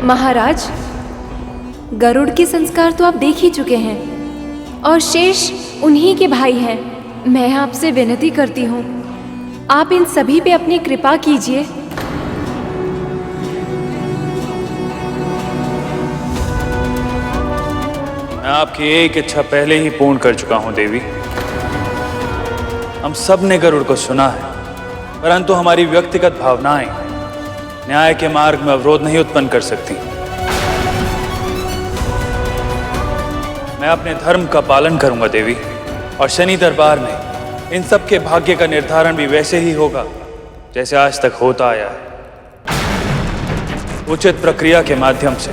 महाराज, गरुड़ के संस्कार तो आप देख ही चुके हैं और शेष उन्हीं के भाई हैं। मैं आपसे विनती करती हूँ, आप इन सभी पे अपनी कृपा कीजिए। मैं आपकी एक इच्छा पहले ही पूर्ण कर चुका हूं देवी। हम सब ने गरुड़ को सुना है, परंतु हमारी व्यक्तिगत भावनाएं न्याय के मार्ग में अवरोध नहीं उत्पन्न कर सकती। मैं अपने धर्म का पालन करूंगा देवी, और शनि दरबार में इन सब के भाग्य का निर्धारण भी वैसे ही होगा जैसे आज तक होता आया है, उचित प्रक्रिया के माध्यम से।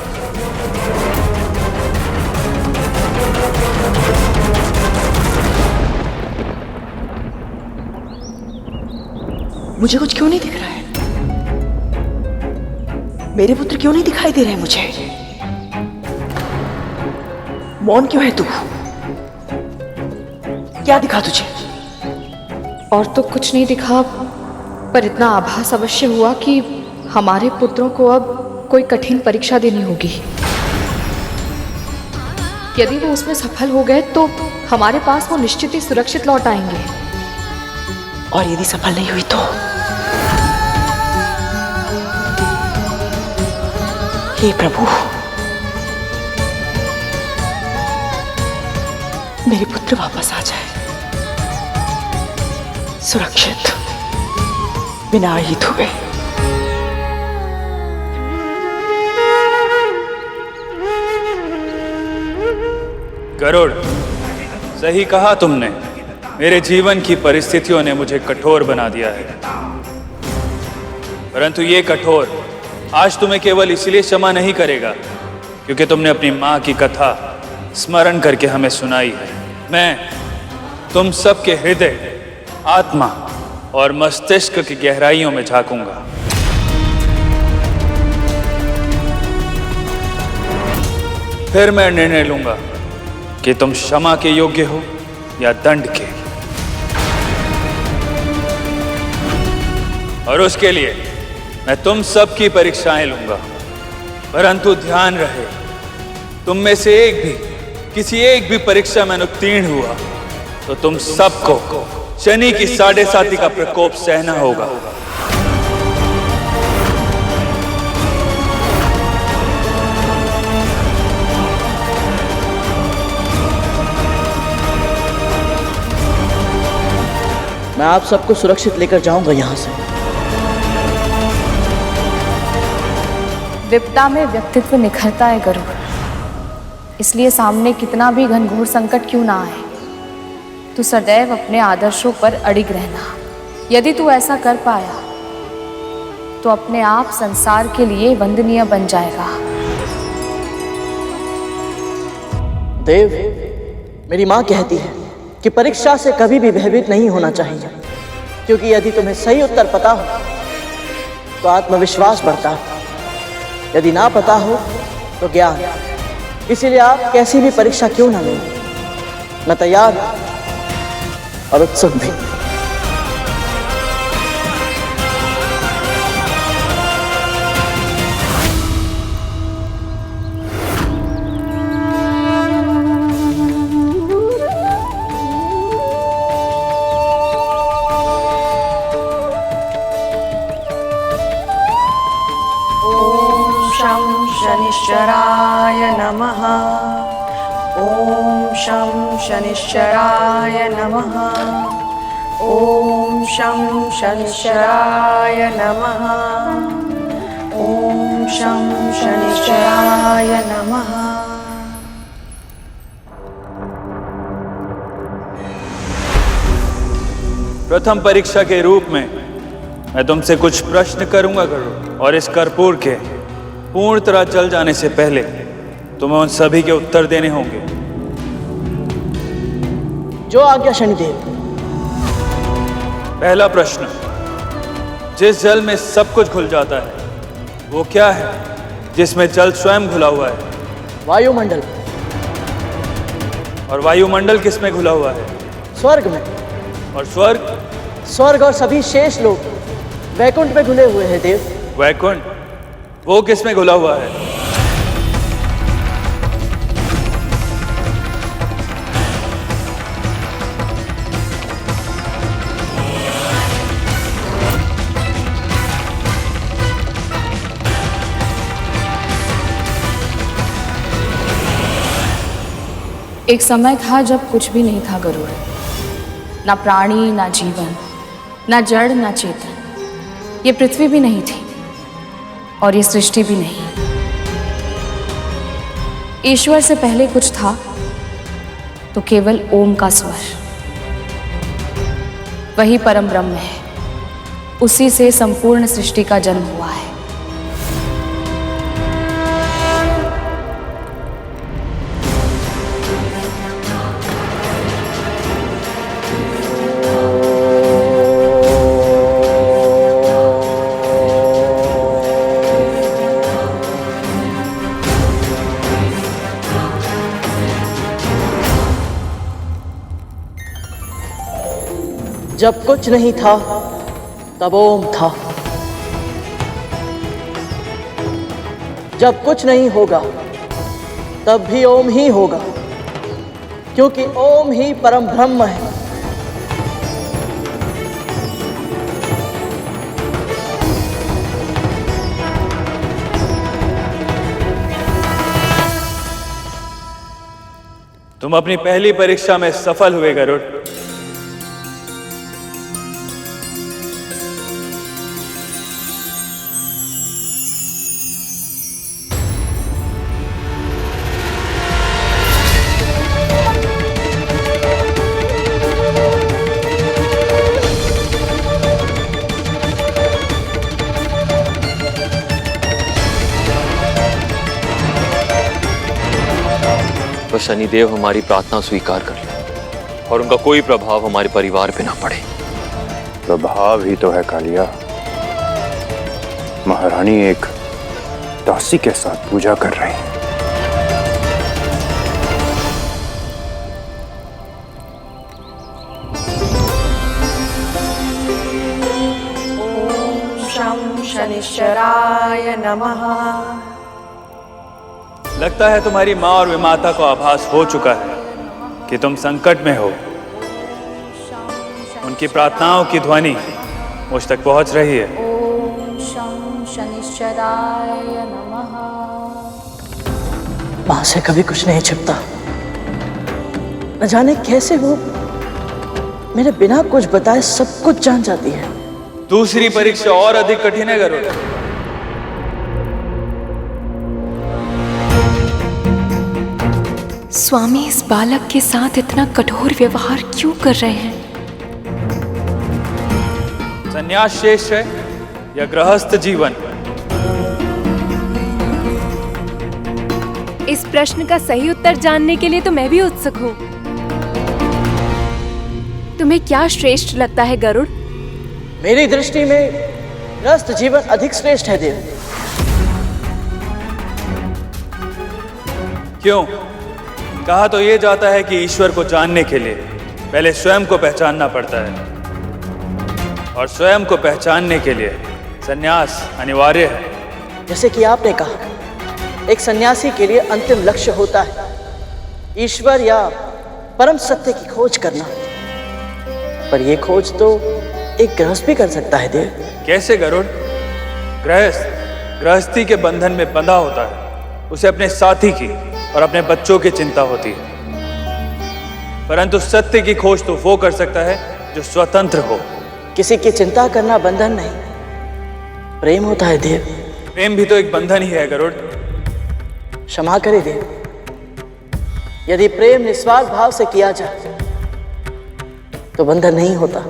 मुझे कुछ क्यों नहीं दिख रहा है? मेरे पुत्र क्यों नहीं दिखाई दे रहे हैं मुझे? मौन क्यों है तू? क्या दिखा तुझे? और तो कुछ नहीं दिखा, पर इतना आभास अवश्य हुआ कि हमारे पुत्रों को अब कोई कठिन परीक्षा देनी होगी। यदि वो उसमें सफल हो गए तो हमारे पास वो निश्चित ही सुरक्षित लौट आएंगे, और यदि सफल नहीं हुई तो? हे प्रभु, मेरे पुत्र वापस आ जाए सुरक्षित, बिना आहित हुए। गरुड़, सही कहा तुमने। मेरे जीवन की परिस्थितियों ने मुझे कठोर बना दिया है, परंतु ये कठोर आज तुम्हें केवल इसलिए क्षमा नहीं करेगा क्योंकि तुमने अपनी मां की कथा स्मरण करके हमें सुनाई है। मैं तुम सबके हृदय, आत्मा और मस्तिष्क की गहराइयों में झांकूंगा। फिर मैं निर्णय लूंगा कि तुम क्षमा के योग्य हो या दंड के, और उसके लिए मैं तुम सब की परीक्षाएं लूंगा। परंतु ध्यान रहे, तुम में से किसी एक भी परीक्षा में उत्तीर्ण हुआ तो तुम सबको शनि की 7.5 का प्रकोप सहना होगा। मैं आप सबको सुरक्षित लेकर जाऊंगा यहां से। विपदा में व्यक्तित्व निखरता है गरुड़, इसलिए सामने कितना भी घनघोर संकट क्यों ना आए, तू सदैव अपने आदर्शों पर अडिग रहना। यदि तू ऐसा कर पाया तो अपने आप संसार के लिए वंदनीय बन जाएगा। देव, मेरी मां कहती है कि परीक्षा से कभी भी भयभीत नहीं होना चाहिए, क्योंकि यदि तुम्हें सही उत्तर पता हो तो आत्मविश्वास बढ़ता है, यदि ना पता हो तो ज्ञान। इसीलिए आप कैसी भी परीक्षा क्यों ना लें, मैं तैयार और उत्सुक भी। शनिश्चराय नमः। ओम शं शनिश्चराय नमः। ओम शं शनिश्चराय नमः। ओम शं शनिश्चराय नमः। प्रथम परीक्षा के रूप में मैं तुमसे कुछ प्रश्न करूंगा गरुड़, और इस कर्पूर के पूर्ण तरह जल जाने से पहले तुम्हें उन सभी के उत्तर देने होंगे। जो आज्ञा शनिदेव। पहला प्रश्न, जिस जल में सब कुछ घुल जाता है वो क्या है जिसमें जल स्वयं घुला हुआ है? वायुमंडल। और वायुमंडल किस में घुला हुआ है? स्वर्ग में। और स्वर्ग? स्वर्ग और सभी शेष लोग वैकुंठ में घुले हुए हैं देव। वैकुंठ वो किस में घुला हुआ है? एक समय था जब कुछ भी नहीं था गरुड़, ना प्राणी, ना जीवन, ना जड़, ना चेतन। ये पृथ्वी भी नहीं थी और ये सृष्टि भी नहीं। ईश्वर से पहले कुछ था तो केवल ओम का स्वर, वही परम ब्रह्म है। उसी से संपूर्ण सृष्टि का जन्म हुआ है। जब कुछ नहीं था तब ओम था। जब कुछ नहीं होगा तब भी ओम ही होगा, क्योंकि ओम ही परम ब्रह्म है। तुम अपनी पहली परीक्षा में सफल हुए गरुड़। तो शनिदेव हमारी प्रार्थना स्वीकार कर ले और उनका कोई प्रभाव हमारे परिवार पे ना पड़े। प्रभाव ही तो है कालिया। महारानी एक दासी के साथ पूजा कर रही है। शं शनिश्चराय नमः। लगता है तुम्हारी माँ और विमाता को आभास हो चुका है कि तुम संकट में हो। उनकी प्रार्थनाओं की ध्वनि मुझ तक पहुंच रही है। ओम शं शनिश्चराय नमः। मां से कभी कुछ नहीं छिपता। न जाने कैसे वो मेरे बिना कुछ बताए सब कुछ जान जाती है। दूसरी परीक्षा और अधिक कठिन है गरुड़। स्वामी इस बालक के साथ इतना कठोर व्यवहार क्यों कर रहे हैं? संन्यास श्रेष्ठ है या गृहस्थ जीवन? इस प्रश्न का सही उत्तर जानने के लिए तो मैं भी उत्सुक हूँ। तुम्हें क्या श्रेष्ठ लगता है गरुड़? मेरी दृष्टि में गृहस्थ जीवन अधिक श्रेष्ठ है देव। क्यों? कहा तो यह जाता है कि ईश्वर को जानने के लिए पहले स्वयं को पहचानना पड़ता है, और स्वयं को पहचानने के लिए संन्यास अनिवार्य है। जैसे कि आपने कहा, एक सन्यासी के लिए अंतिम लक्ष्य होता है ईश्वर या परम सत्य की खोज करना। पर यह खोज तो एक गृहस्थ भी कर सकता है देव। कैसे गरुड़? गृहस्थी के बंधन में बंधा होता है। उसे अपने साथी की और अपने बच्चों की चिंता होती है। परंतु सत्य की खोज तो वो कर सकता है जो स्वतंत्र हो। किसी की चिंता करना बंधन नहीं, प्रेम होता है देव। प्रेम भी तो एक बंधन ही है गरुड़। क्षमा करे देव, यदि प्रेम निस्वार्थ भाव से किया जाए तो बंधन नहीं होता।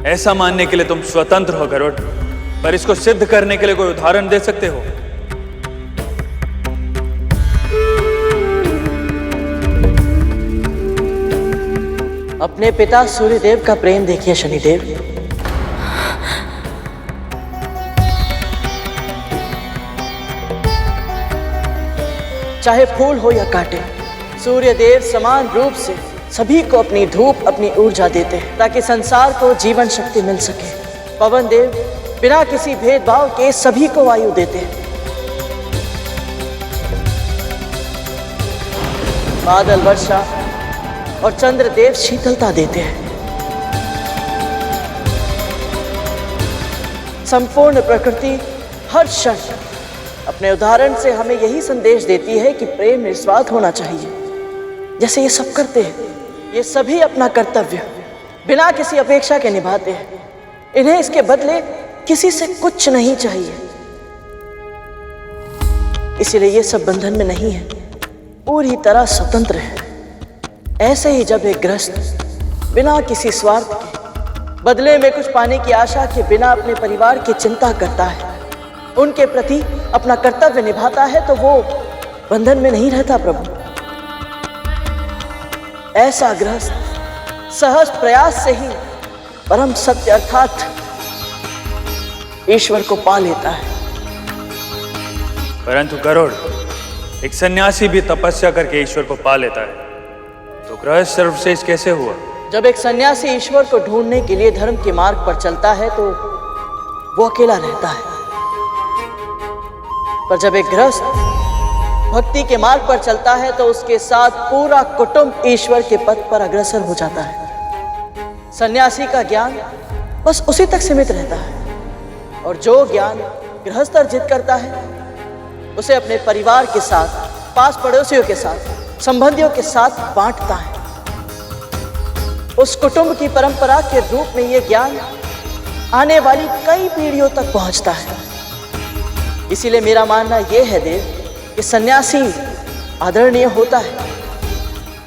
ऐसा मानने के लिए तुम स्वतंत्र हो गरुड़, पर इसको सिद्ध करने के लिए कोई उदाहरण दे सकते हो? अपने पिता सूर्यदेव का प्रेम देखिए शनिदेव। चाहे फूल हो या कांटे, सूर्यदेव समान रूप से सभी को अपनी धूप, अपनी ऊर्जा देते हैं ताकि संसार को जीवन शक्ति मिल सके। पवन देव बिना किसी भेदभाव के सभी को वायु देते हैं। बादल वर्षा और चंद्रदेव शीतलता देते हैं। संपूर्ण प्रकृति हर क्षण अपने उदाहरण से हमें यही संदेश देती है कि प्रेम निस्वार्थ होना चाहिए। जैसे ये सब करते हैं, ये सभी अपना कर्तव्य बिना किसी अपेक्षा के निभाते हैं। इन्हें इसके बदले किसी से कुछ नहीं चाहिए, इसीलिए ये सब बंधन में नहीं है, पूरी तरह स्वतंत्र है। ऐसे ही जब एक गृहस्थ बिना किसी स्वार्थ के बदले में कुछ पाने की आशा के बिना अपने परिवार की चिंता करता है, उनके प्रति अपना कर्तव्य निभाता है, तो वो बंधन में नहीं रहता प्रभु। ऐसा गृहस्थ सहज प्रयास से ही परम सत्य अर्थात ईश्वर को पा लेता है। परंतु गरुड़, एक सन्यासी भी तपस्या करके ईश्वर को पा लेता है, तो गृहस्थ सर्वश्रेष्ठ कैसे हुआ? जब एक सन्यासी ईश्वर को ढूंढने के लिए धर्म के मार्ग पर चलता है तो वो अकेला रहता है, पर जब एक गृहस्थ भक्ति के मार्ग पर चलता है तो उसके साथ पूरा कुटुंब ईश्वर के पथ पर अग्रसर हो जाता है। सन्यासी का ज्ञान बस उसी तक सीमित रहता है, और जो ज्ञान गृहस्थ अर्जित करता है उसे अपने परिवार के साथ, पास पड़ोसियों के साथ, संबंधियों के साथ बांटता है। उस कुटुंब की परंपरा के रूप में यह ज्ञान आने वाली कई पीढ़ियों तक पहुंचता है। इसीलिए मेरा मानना यह है देव कि सन्यासी आदरणीय होता है,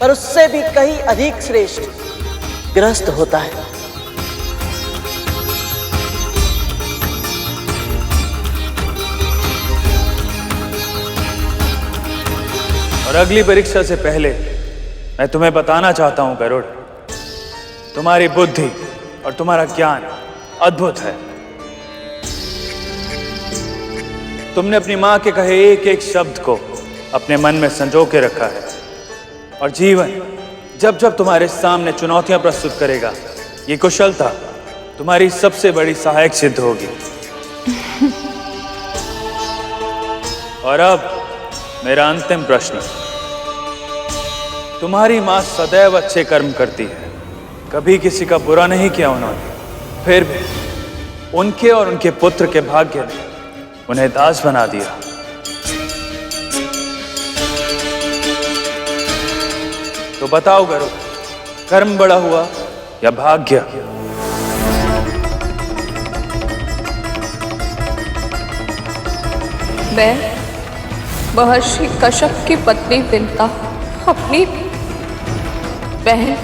पर उससे भी कहीं अधिक श्रेष्ठ गृहस्थ होता है। और अगली परीक्षा से पहले मैं तुम्हें बताना चाहता हूं गरुड़, तुम्हारी बुद्धि और तुम्हारा ज्ञान अद्भुत है। तुमने अपनी मां के कहे एक एक शब्द को अपने मन में संजो के रखा है, और जीवन जब जब तुम्हारे सामने चुनौतियां प्रस्तुत करेगा, ये कुशलता तुम्हारी सबसे बड़ी सहायक सिद्ध होगी। और अब मेरा अंतिम प्रश्न, तुम्हारी मां सदैव अच्छे कर्म करती है, कभी किसी का बुरा नहीं किया उन्होंने, फिर भी उनके और उनके पुत्र के भाग्य ने उन्हें दास बना दिया। तो बताओ गरुड़, कर्म बड़ा हुआ या भाग्य? मैं महर्षि कश्यप की पत्नी विंता अपनी बहन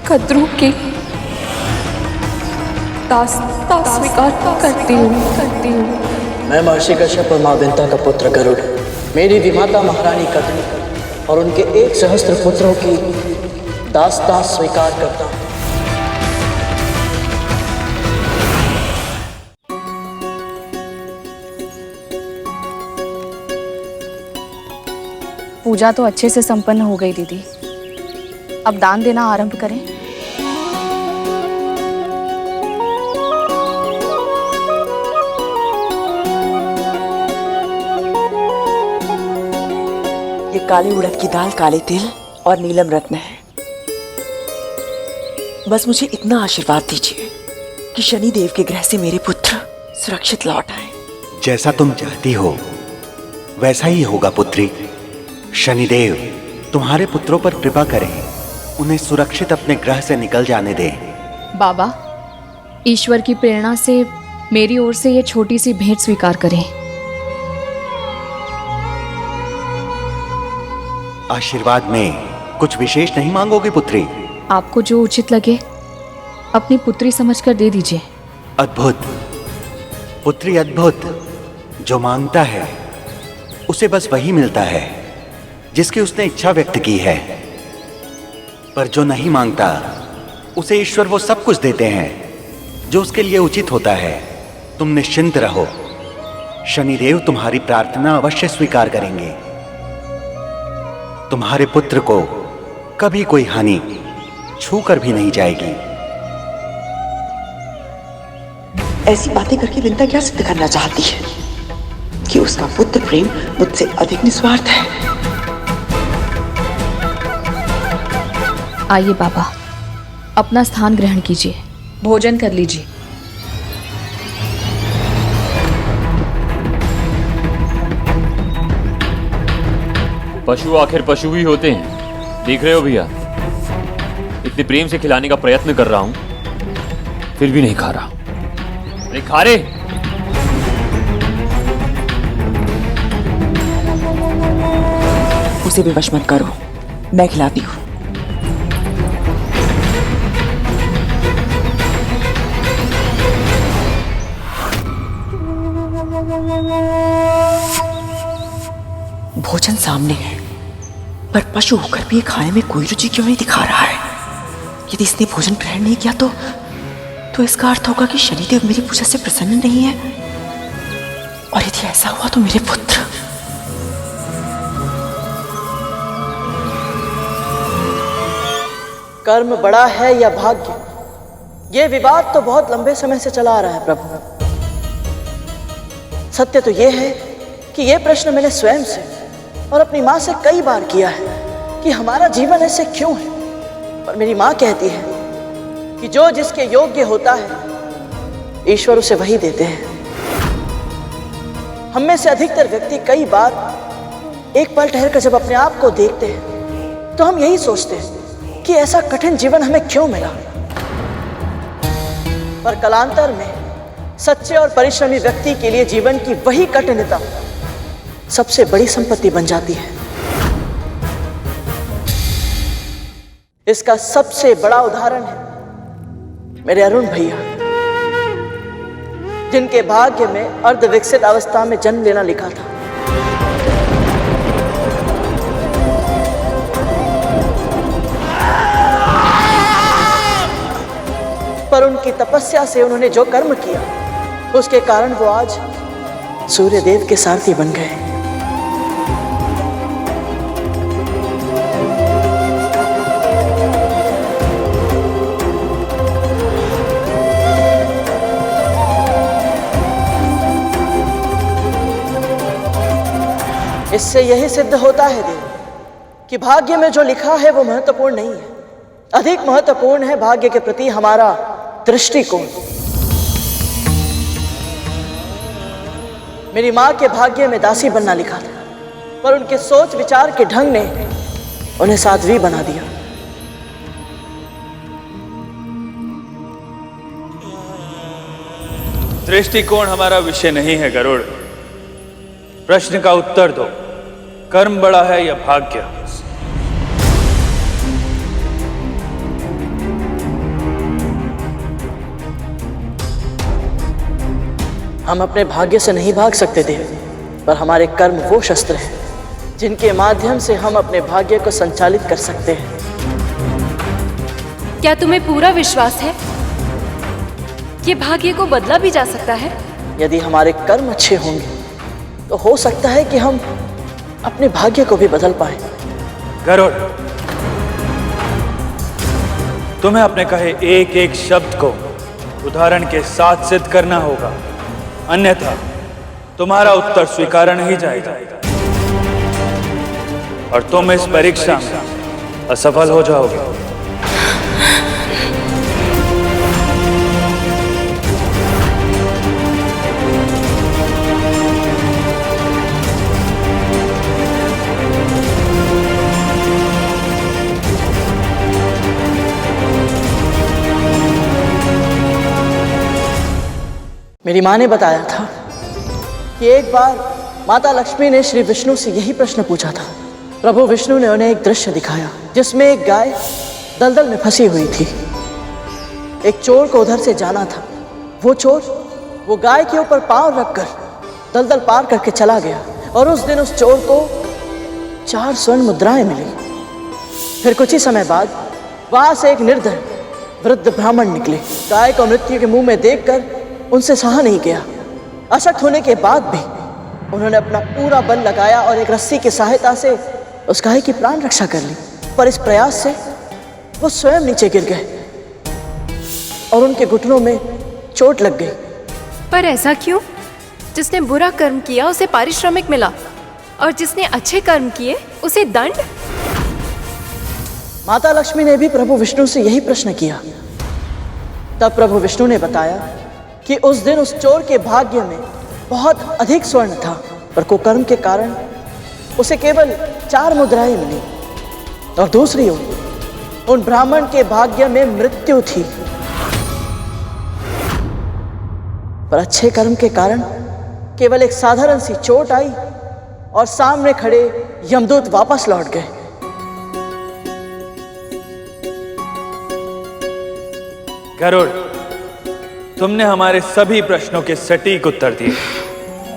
कद्रू की दासता स्वीकार करती हूँ। मैं महर्षि कश्यप और मां विंता का पुत्र गरुड़, मेरी विमाता महारानी कद्रू और उनके 1 सहस्त्र पुत्रों की दासता स्वीकार करता हूँ। पूजा तो अच्छे से संपन्न हो गई दीदी, अब दान देना आरंभ करें। ये काली उड़द की दाल, काले तिल और नीलम रत्न है। बस मुझे इतना आशीर्वाद दीजिए कि शनि देव के ग्रह से मेरे पुत्र सुरक्षित लौट आए। जैसा तुम चाहती हो वैसा ही होगा पुत्री। शनिदेव तुम्हारे पुत्रों पर कृपा करें, उन्हें सुरक्षित अपने ग्रह से निकल जाने दें। बाबा, ईश्वर की प्रेरणा से मेरी ओर से ये छोटी सी भेंट स्वीकार करें। आशीर्वाद में कुछ विशेष नहीं मांगोगे पुत्री? आपको जो उचित लगे अपनी पुत्री समझकर दे दीजिए। अद्भुत पुत्री, अद्भुत। जो मांगता है उसे बस वही मिलता है जिसकी उसने इच्छा व्यक्त की है, पर जो नहीं मांगता उसे ईश्वर वो सब कुछ देते हैं जो उसके लिए उचित होता है। तुम निश्चिंत रहो, शनिदेव तुम्हारी प्रार्थना अवश्य स्वीकार करेंगे। तुम्हारे पुत्र को कभी कोई हानि छूकर भी नहीं जाएगी। ऐसी बातें करके विंता क्या सिद्ध करना चाहती है कि उसका पुत्र प्रेम मुझसे अधिक निस्वार्थ है। आइए बाबा, अपना स्थान ग्रहण कीजिए, भोजन कर लीजिए। पशु आखिर पशु ही होते हैं, देख रहे हो भैया। इतने प्रेम से खिलाने का प्रयत्न कर रहा हूं, फिर भी नहीं खा रहा। अरे खा रे। उसे विवश मत करो, मैं खिलाती हूँ। भोजन सामने है, पर पशु होकर भी ये खाने में कोई रुचि क्यों नहीं दिखा रहा है? यदि इसने भोजन ग्रहण नहीं किया तो इसका अर्थ होगा कि शनिदेव मेरी पूजा से प्रसन्न नहीं है। और यदि ऐसा हुआ तो मेरे पुत्र। कर्म बड़ा है या भाग्य, ये विवाद तो बहुत लंबे समय से चला आ रहा है प्रभु। सत्य तो ये है कि ये प्रश्न मैंने स्वयं से और अपनी माँ से कई बार किया है कि हमारा जीवन ऐसे क्यों है। पर मेरी माँ कहती है कि जो जिसके योग्य होता है, ईश्वर उसे वही देते हैं। हम में से अधिकतर व्यक्ति कई बार एक पल ठहर कर जब अपने आप को देखते हैं तो हम यही सोचते हैं कि ऐसा कठिन जीवन हमें क्यों मिला। पर कालांतर में सच्चे और परिश्रमी व्यक्ति के लिए जीवन की वही कठिनता सबसे बड़ी संपत्ति बन जाती है। इसका सबसे बड़ा उदाहरण है मेरे अरुण भैया, जिनके भाग्य में अर्धविकसित अवस्था में जन्म लेना लिखा था। पर उनकी तपस्या से उन्होंने जो कर्म किया, उसके कारण वो आज सूर्यदेव के सारथी बन गए। इससे यही सिद्ध होता है देव कि भाग्य में जो लिखा है वो महत्वपूर्ण नहीं है। अधिक महत्वपूर्ण है भाग्य के प्रति हमारा दृष्टिकोण। मेरी माँ के भाग्य में दासी बनना लिखा था, पर उनके सोच विचार के ढंग ने उन्हें साध्वी बना दिया। दृष्टिकोण हमारा विषय नहीं है गरुड़। प्रश्न का उत्तर दो, कर्म बड़ा है या भाग्य? हम अपने भाग्य से नहीं भाग सकते देव, पर हमारे कर्म वो शस्त्र हैं जिनके माध्यम से हम अपने भाग्य को संचालित कर सकते हैं। क्या तुम्हें पूरा विश्वास है कि भाग्य को बदला भी जा सकता है? यदि हमारे कर्म अच्छे होंगे तो हो सकता है कि हम अपने भाग्य को भी बदल पाए। गरुड़, तुम्हें अपने कहे एक एक शब्द को उदाहरण के साथ सिद्ध करना होगा, अन्यथा तुम्हारा उत्तर स्वीकार नहीं जाएगा और तुम इस परीक्षा में असफल हो जाओगे। मेरी माँ ने बताया था कि एक बार माता लक्ष्मी ने श्री विष्णु से यही प्रश्न पूछा था। प्रभु विष्णु ने उन्हें एक दृश्य दिखाया जिसमें एक गाय दलदल में फंसी हुई थी। एक चोर को उधर से जाना था। वो चोर वो गाय के ऊपर पांव रखकर दलदल पार करके चला गया और उस दिन उस चोर को 4 स्वर्ण मुद्राएं मिली। फिर कुछ ही समय बाद वहां से एक निर्धन वृद्ध ब्राह्मण निकले। गाय को मृत्यु के मुंह में देखकर उनसे सहा नहीं गया। अशक्त होने के बाद भी उन्होंने अपना पूरा बल लगाया और एक रस्सी की सहायता से उस गाय की प्राण रक्षा कर ली। पर इस प्रयास से वो स्वयं नीचे गिर गए और उनके घुटनों में चोट लग गई। पर ऐसा क्यों? जिसने बुरा कर्म किया उसे पारिश्रमिक मिला और जिसने अच्छे कर्म किए उसे दंड। माता लक्ष्मी ने भी प्रभु विष्णु से यही प्रश्न किया। तब प्रभु विष्णु ने बताया कि उस दिन उस चोर के भाग्य में बहुत अधिक स्वर्ण था, पर कुकर्म के कारण उसे केवल 4 मुद्राएं मिली और दूसरी ओर उन ब्राह्मण के भाग्य में मृत्यु थी। पर अच्छे कर्म के कारण केवल एक साधारण सी चोट आई और सामने खड़े यमदूत वापस लौट गए। गरुड़, तुमने हमारे सभी प्रश्नों के सटीक उत्तर दिए।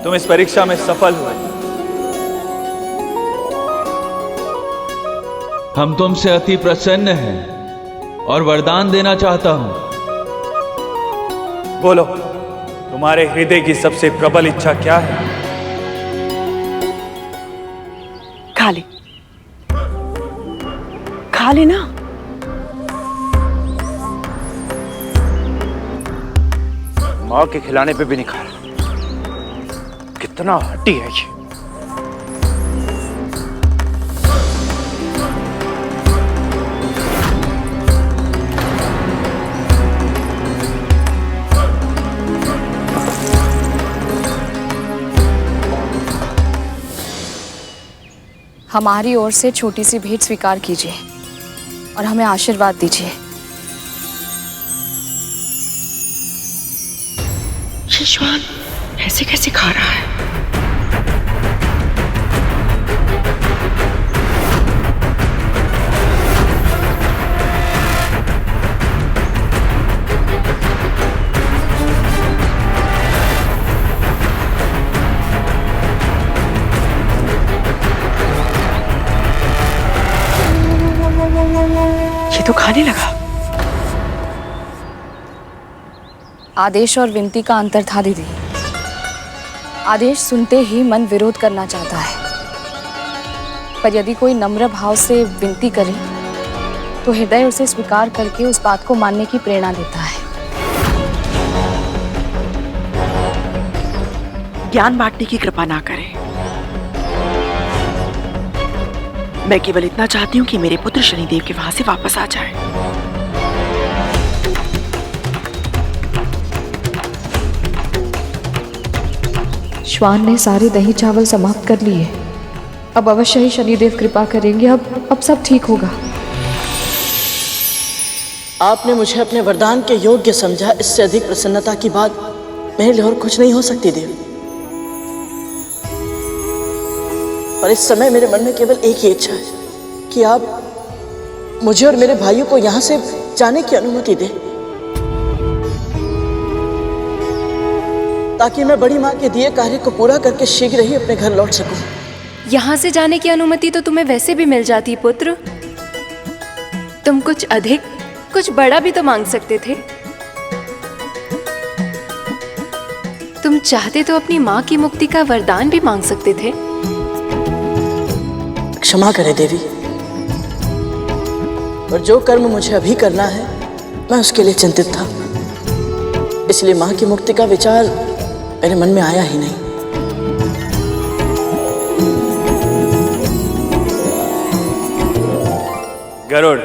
तुम इस परीक्षा में सफल हुए। हम तुमसे अति प्रसन्न हैं और वरदान देना चाहता हूं। बोलो, तुम्हारे हृदय की सबसे प्रबल इच्छा क्या है? खा ले, खा ले ना। माँ के खिलाने पे भी नहीं खा रहा। कितना हट्टी है ये। हमारी ओर से छोटी सी भेंट स्वीकार कीजिए और हमें आशीर्वाद दीजिए। ये श्वान ऐसे कैसे खा रहा है? ये तो खाने लगा। आदेश और विनती का अंतर था दीदी। आदेश सुनते ही मन विरोध करना चाहता है, पर यदि कोई नम्र भाव से विनती करे तो हृदय उसे स्वीकार करके उस बात को मानने की प्रेरणा देता है। ज्ञान बांटने की कृपा ना करें। मैं केवल इतना चाहती हूँ कि मेरे पुत्र शनिदेव के वहां से वापस आ जाए। श्वान ने सारे दही चावल समाप्त कर लिए। अब अवश्य ही शनिदेव कृपा करेंगे। अब सब ठीक होगा। आपने मुझे अपने वरदान के योग्य समझा। इससे अधिक प्रसन्नता की बात मेरे लिए और कुछ नहीं हो सकती देव। पर इस समय मेरे मन में केवल एक ही इच्छा है कि आप मुझे और मेरे भाइयों को यहां से जाने की अनुमति दें, ताकि मैं बड़ी माँ के दिए कार्य को पूरा करके शीघ्र ही अपने घर लौट सकूं। यहाँ से जाने की अनुमति तो तुम्हें वैसे भी मिल जाती पुत्र। तुम कुछ अधिक, कुछ बड़ा भी तो मांग सकते थे। तुम चाहते तो अपनी माँ की मुक्ति का वरदान भी मांग सकते थे। क्षमा करें देवी, और जो कर्म मुझे अभी करना है मैं उसके लिए चिंतित था, इसलिए माँ की मुक्ति का विचार मेरे मन में आया ही नहीं। गरुड़,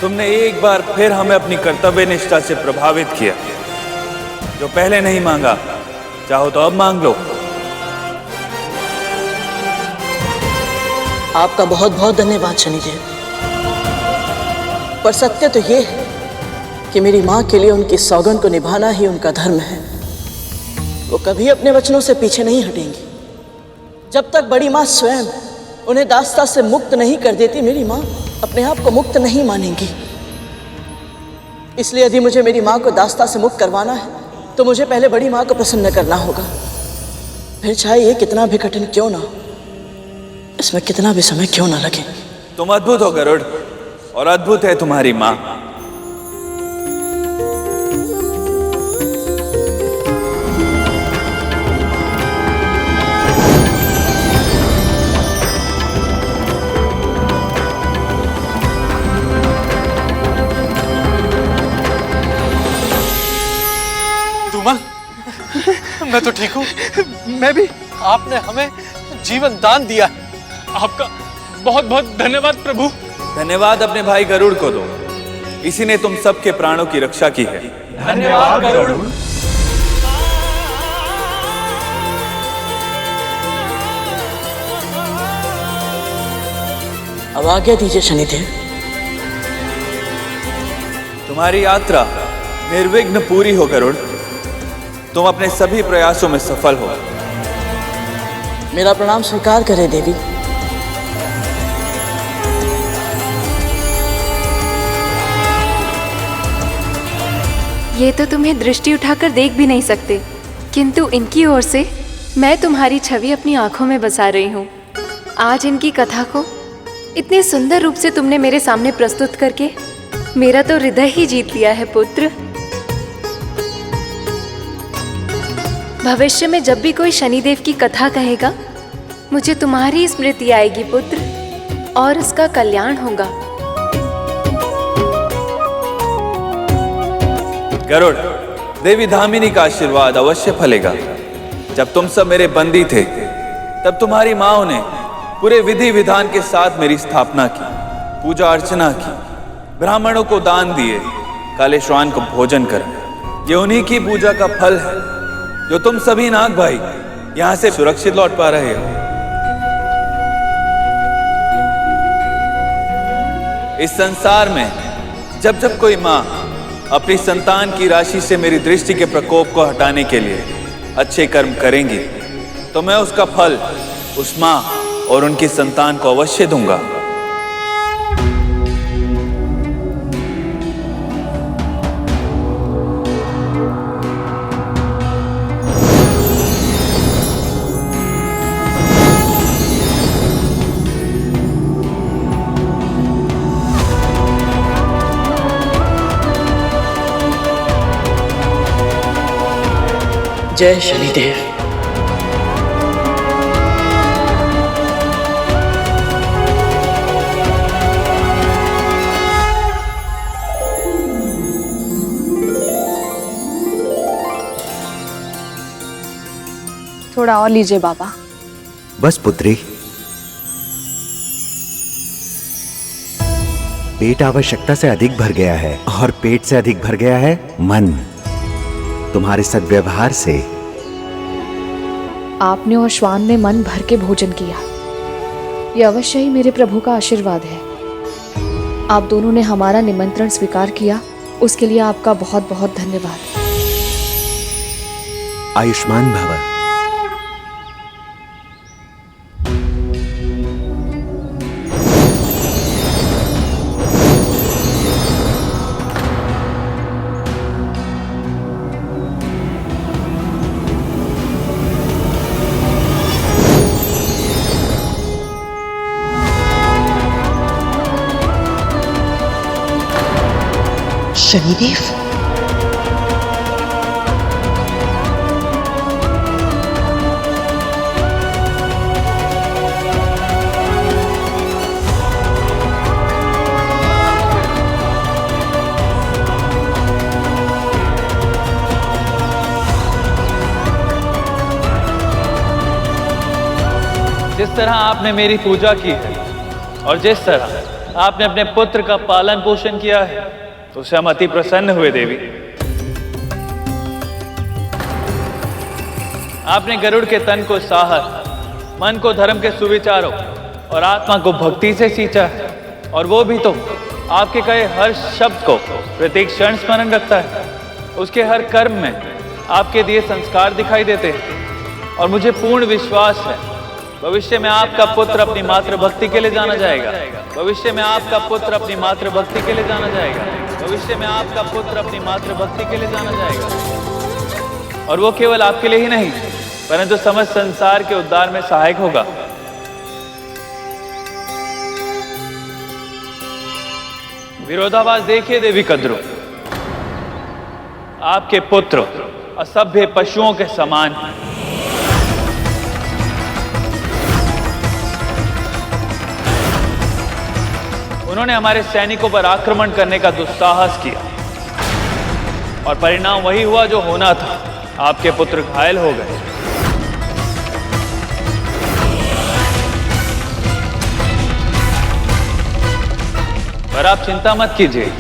तुमने एक बार फिर हमें अपनी कर्तव्य निष्ठा से प्रभावित किया। जो पहले नहीं मांगा, चाहो तो अब मांग लो। आपका बहुत बहुत धन्यवाद शनिदेव। पर सत्य तो ये है कि मेरी माँ के लिए उनकी सौगंध को निभाना ही उनका धर्म है। वो कभी अपने वचनों से पीछे नहीं हटेंगी। जब तक बड़ी माँ स्वयं उन्हें दास्ता से मुक्त नहीं कर देती, मेरी माँ अपने आप को मुक्त नहीं मानेंगी। इसलिए यदि मुझे मेरी माँ को दास्ता से मुक्त करवाना है तो मुझे पहले बड़ी माँ को प्रसन्न करना होगा। फिर चाहे ये कितना भी कठिन क्यों ना हो, इसमें कितना भी समय क्यों ना लगे। तुम अद्भुत हो गरुड़, और अद्भुत है तुम्हारी माँ। मैं तो ठीक हूँ। मैं भी। आपने हमें जीवन दान दिया है। आपका बहुत बहुत धन्यवाद प्रभु। धन्यवाद अपने भाई गरुड़ को दो, इसी ने तुम सबके प्राणों की रक्षा की है। धन्यवाद गरुड़। अब आज्ञा दीजिए शनिदेव। तुम्हारी यात्रा निर्विघ्न पूरी हो गरुड़। तुम अपने सभी प्रयासों में सफल हो। मेरा प्रणाम स्वीकार करें देवी। ये तो तुम्हें दृष्टि उठाकर देख भी नहीं सकते, किंतु इनकी ओर से मैं तुम्हारी छवि अपनी आंखों में बसा रही हूँ। आज इनकी कथा को इतने सुंदर रूप से तुमने मेरे सामने प्रस्तुत करके मेरा तो हृदय ही जीत लिया है पुत्र। भविष्य में जब भी कोई शनिदेव की कथा कहेगा, मुझे तुम्हारी स्मृति आएगी पुत्र, और उसका कल्याण होगा। गरुड़, देवी धामिनी का आशीर्वाद अवश्य फलेगा। जब तुम सब मेरे बंदी थे, तब तुम्हारी माओ ने पूरे विधि विधान के साथ मेरी स्थापना की, पूजा अर्चना की, ब्राह्मणों को दान दिए, काले श्वान को भोजन कराया। ये उन्हीं की पूजा का फल है जो तुम सभी नाग भाई यहां से सुरक्षित लौट पा रहे हो। इस संसार में जब जब कोई माँ अपनी संतान की राशि से मेरी दृष्टि के प्रकोप को हटाने के लिए अच्छे कर्म करेंगी, तो मैं उसका फल उस माँ और उनकी संतान को अवश्य दूंगा। जय शनिदेव। थोड़ा और लीजिए बाबा। बस पुत्री, पेट आवश्यकता से अधिक भर गया है, और पेट से अधिक भर गया है मन। तुम्हारे सद्व्यवहार से आपने और श्वान ने मन भर के भोजन किया। यह अवश्य ही मेरे प्रभु का आशीर्वाद है। आप दोनों ने हमारा निमंत्रण स्वीकार किया, उसके लिए आपका बहुत बहुत धन्यवाद। आयुष्मान भव। शनिदेव, जिस तरह आपने मेरी पूजा की है और जिस तरह आपने अपने पुत्र का पालन पोषण किया है, तो उससे हम अति प्रसन्न हुए देवी। आपने गरुड़ के तन को साहस, मन को धर्म के सुविचारों और आत्मा को भक्ति से सींचा है, और वो भी तो आपके कहे हर शब्द को प्रत्येक क्षण स्मरण रखता है। उसके हर कर्म में आपके दिए संस्कार दिखाई देते हैं, और मुझे पूर्ण विश्वास है भविष्य में आपका पुत्र अपनी मातृभक्ति के लिए जाना जाएगा। भविष्य में आपका पुत्र अपनी मातृभक्ति के लिए जाना जाएगा। भविष्य में आपका पुत्र अपनी मातृभक्ति के लिए जाना जाएगा, और वो केवल आपके लिए ही नहीं, परंतु समस्त संसार के उद्धार में सहायक होगा। विरोधाभास देखिए देवी कद्रू, आपके पुत्र असभ्य पशुओं के समान हैं। उन्होंने हमारे सैनिकों पर आक्रमण करने का दुस्साहस किया, और परिणाम वही हुआ जो होना था। आपके पुत्र घायल हो गए। पर आप चिंता मत कीजिए,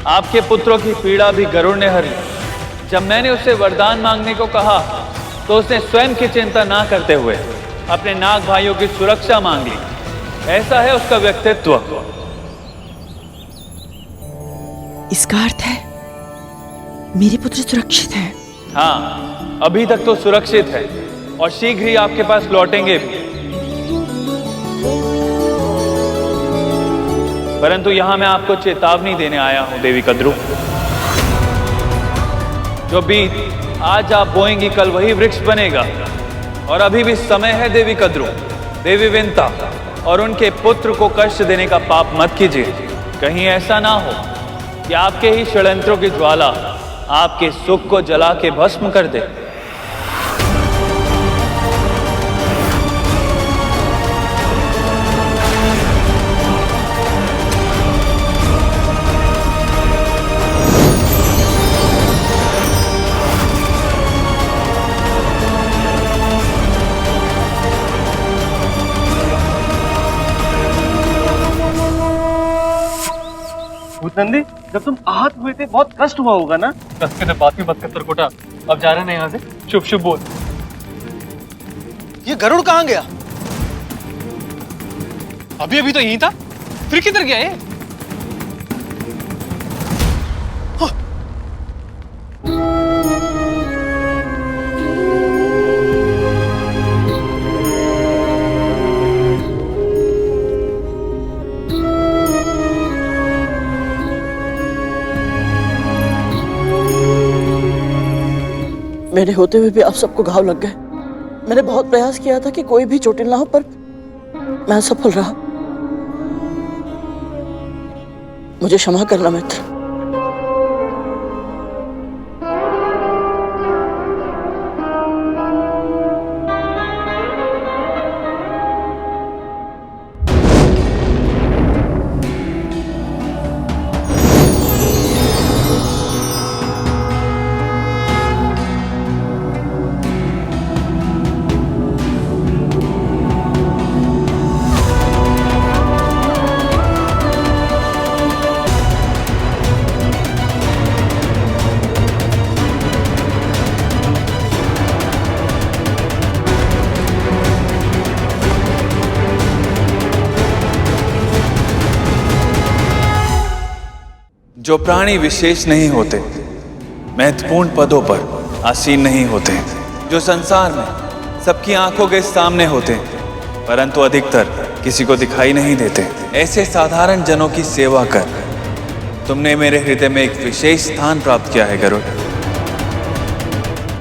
आपके पुत्रों की पीड़ा भी गरुड़ ने हर ली। जब मैंने उससे वरदान मांगने को कहा, तो उसने स्वयं की चिंता ना करते हुए अपने नाग भाइयों की सुरक्षा मांग ली। ऐसा है उसका व्यक्तित्व। इसका अर्थ है मेरे पुत्र सुरक्षित हैं। हाँ, अभी तक तो सुरक्षित है और शीघ्र ही आपके पास लौटेंगे भी। परंतु यहां मैं आपको चेतावनी देने आया हूं देवी कद्रू। जो बीज आज आप बोएंगी कल वही वृक्ष बनेगा, और अभी भी समय है देवी कद्रू। देवी विंता और उनके पुत्र को कष्ट देने का पाप मत कीजिए। कहीं ऐसा ना हो कि आपके ही षड्यंत्रों की ज्वाला आपके सुख को जला के भस्म कर दे। नंदी, जब तुम आहत हुए थे बहुत कष्ट हुआ होगा ना? कष्ट के बात ही मत कर तरकोटा। अब जा रहे हैं यहाँ से। शुभ शुभ बोल। ये गरुड़ कहाँ गया? अभी अभी तो यहीं था, फिर किधर गया ये? मेरे होते हुए भी आप सबको घाव लग गए। मैंने बहुत प्रयास किया था कि कोई भी चोटिल ना हो, पर मैं असफल रहा। मुझे क्षमा करना मित्र। जो प्राणी विशेष नहीं होते, महत्वपूर्ण पदों पर आसीन नहीं होते, जो संसार में सबकी आंखों के सामने होते परंतु अधिकतर किसी को दिखाई नहीं देते, ऐसे साधारण जनों की सेवा कर तुमने मेरे हृदय में एक विशेष स्थान प्राप्त किया है गरुड़।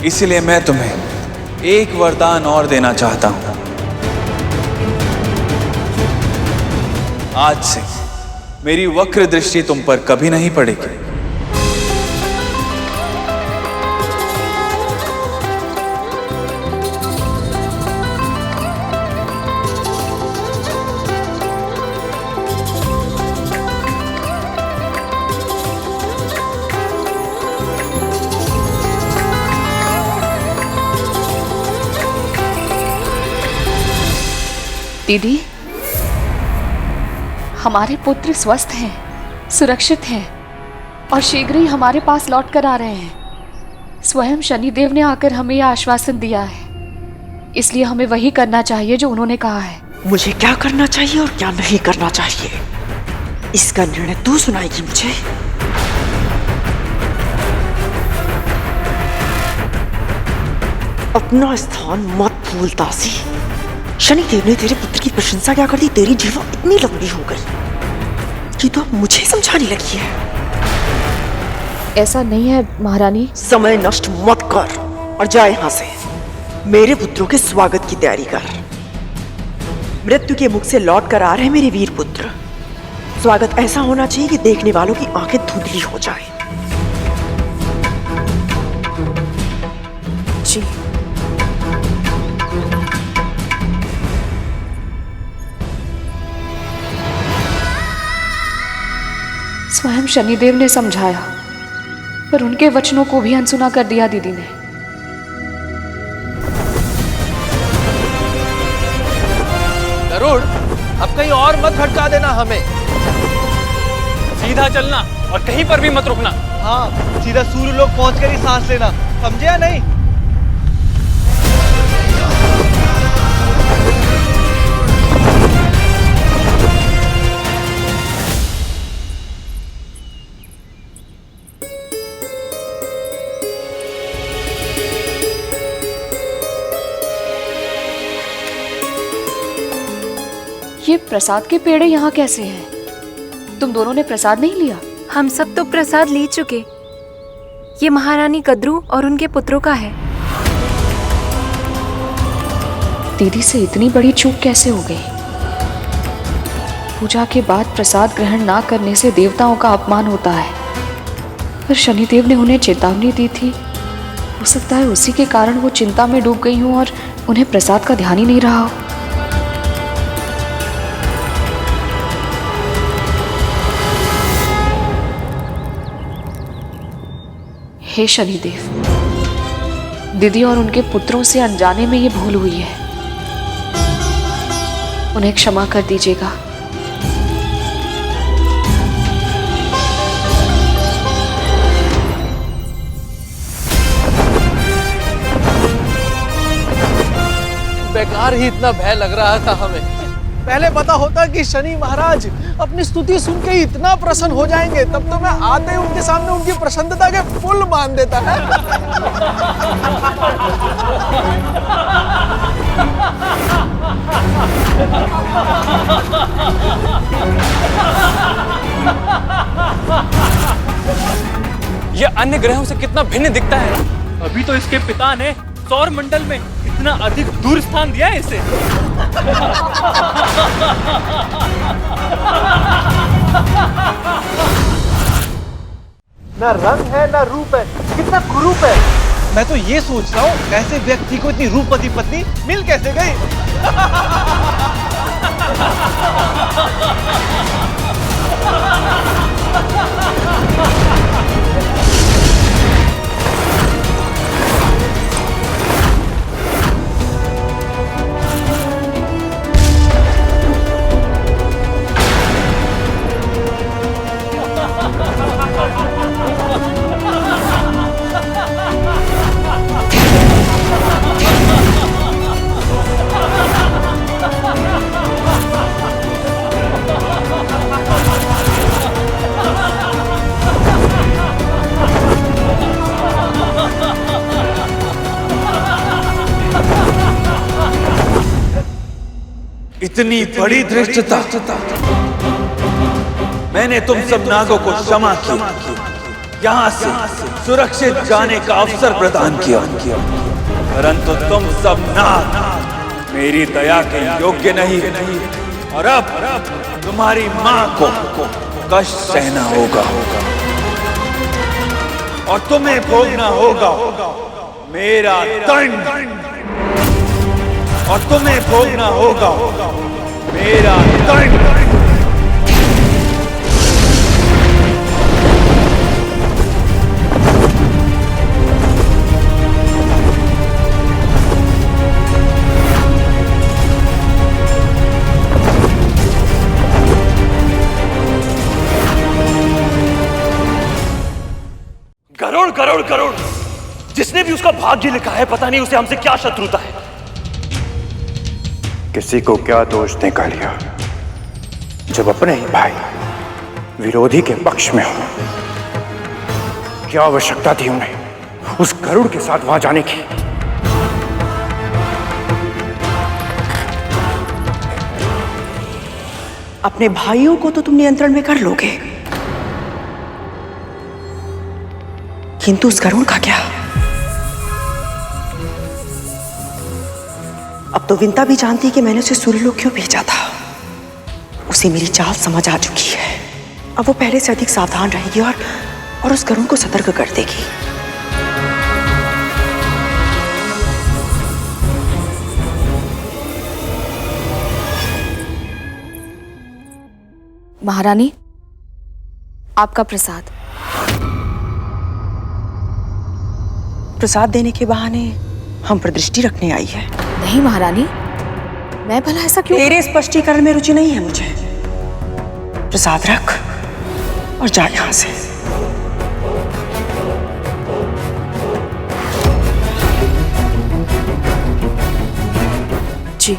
इसलिए मैं तुम्हें एक वरदान और देना चाहता हूं। आज से मेरी वक्र दृष्टि तुम पर कभी नहीं पड़ेगी। दीदी, हमारे पुत्र स्वस्थ हैं, सुरक्षित हैं और शीघ्र ही हमारे पास लौट कर आ रहे हैं। स्वयं शनिदेव ने आकर हमें यह आश्वासन दिया है, इसलिए हमें वही करना चाहिए जो उन्होंने कहा है। मुझे क्या करना चाहिए और क्या नहीं करना चाहिए, इसका निर्णय तू सुनाएगी मुझे। अपना स्थान मत भूल दासी। शनिदेव ने तेरे पुत्र की प्रशंसा क्या कर दी, तेरी जीवा इतनी लंबी हो गई कि तो अब मुझे समझाने लगी है। ऐसा नहीं है महारानी। समय नष्ट मत कर और जा यहां से। मेरे पुत्रों के स्वागत की तैयारी कर। मृत्यु के मुख से लौट कर आ रहे मेरे वीर पुत्र। स्वागत ऐसा होना चाहिए कि देखने वालों की आंखें धुंधली हो जाए। जी। स्वयं शनिदेव ने समझाया, पर उनके वचनों को भी अनसुना कर दिया दीदी ने। गरुड़, अब कहीं और मत भटका देना हमें। सीधा चलना और कहीं पर भी मत रुकना। हाँ, सीधा सूर्य लोक पहुंचकर ही सांस लेना, समझे या नहीं? ये प्रसाद के पेड़े यहाँ कैसे हैं? तुम दोनों ने प्रसाद नहीं लिया? हम सब तो प्रसाद ले चुके। ये महारानी कद्रू और उनके पुत्रों का है। दीदी से इतनी बड़ी चूक कैसे हो गई? पूजा के बाद प्रसाद ग्रहण ना करने से देवताओं का अपमान होता है। पर शनिदेव ने उन्हें चेतावनी दी थी। हो सकता है उसी के कारण वो चिंता में डूब गई हूँ और उन्हें प्रसाद का ध्यान ही नहीं रहा हो। हे शनिदेव, दीदी और उनके पुत्रों से अनजाने में ये भूल हुई है, उन्हें क्षमा कर दीजिएगा। बेकार ही इतना भय लग रहा था हमें। पहले पता होता कि शनि महाराज अपनी स्तुति सुन के इतना प्रसन्न हो जाएंगे, तब तो मैं आते ही उनके सामने उनकी प्रसन्नता के पुल बांध देता है। ये अन्य ग्रहों से कितना भिन्न दिखता है। अभी तो इसके पिता ने सौर मंडल में इतना अधिक दूर स्थान दिया है इसे। ना रंग है ना रूप है, कितना कुरूप है। मैं तो ये सोच रहा हूँ ऐसे व्यक्ति को इतनी रूपवती पत्नी मिल कैसे गई। इतनी बड़ी धृष्टता। मैंने तुम सब नागों को क्षमा किया, यहाँ से सुरक्षित जाने का अवसर प्रदान किया, परंतु तुम सब नाग मेरी दया के योग्य नहीं, और अब तुम्हारी मां को कष्ट सहना होगा और तुम्हें भोगना होगा मेरा दंड, और तुम्हें भोगना होगा मेरा दंड। गरुड़ गरुड़ गरुड़, जिसने भी उसका भाग्य लिखा है, पता नहीं उसे हमसे क्या शत्रुता है। किसी को क्या दोष देकर लिया जब अपने ही भाई विरोधी के पक्ष में हो। क्या आवश्यकता थी उन्हें उस गरुड़ के साथ वहां जाने की? अपने भाइयों को तो तुम नियंत्रण में कर लोगे, किंतु उस गरुड़ का क्या? अब तो विंता भी जानती कि मैंने उसे सूर्यलोक क्यों भेजा था। उसे मेरी चाल समझ आ चुकी है। अब वो पहले से अधिक सावधान रहेगी और उस गरुड़ को सतर्क कर देगी। महारानी, आपका प्रसाद। प्रसाद देने के बहाने हम पर दृष्टि रखने आई है। नहीं महारानी, मैं भला ऐसा क्यों? तेरे स्पष्टीकरण में रुचि नहीं है मुझे। प्रसाद रख और जा यहां से। जी।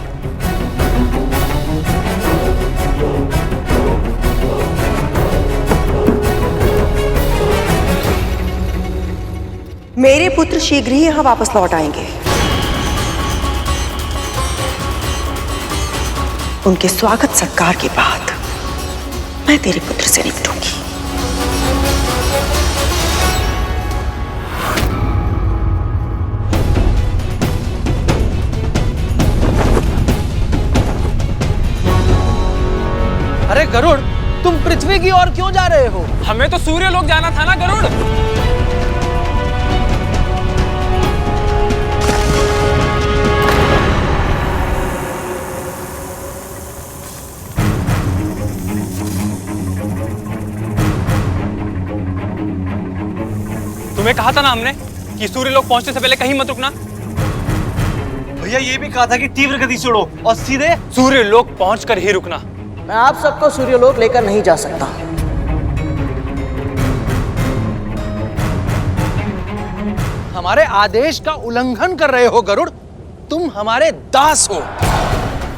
मेरे पुत्र शीघ्र ही यहां वापस लौट आएंगे। उनके स्वागत सत्कार के बाद मैं तेरे पुत्र से निपटूंगी। अरे गरुड़, तुम पृथ्वी की ओर क्यों जा रहे हो? हमें तो सूर्य लोक जाना था ना गरुड़। तुम्हें कहा था ना हमने कि सूर्य लोक पहुंचने से पहले कहीं मत रुकना। भैया ये भी कहा था कि तीव्र गति से उड़ो और सीधे सूर्य लोक पहुंचकर ही रुकना। मैं आप सबको सूर्यलोक लेकर नहीं जा सकता। हमारे आदेश का उल्लंघन कर रहे हो गरुड़। तुम हमारे दास हो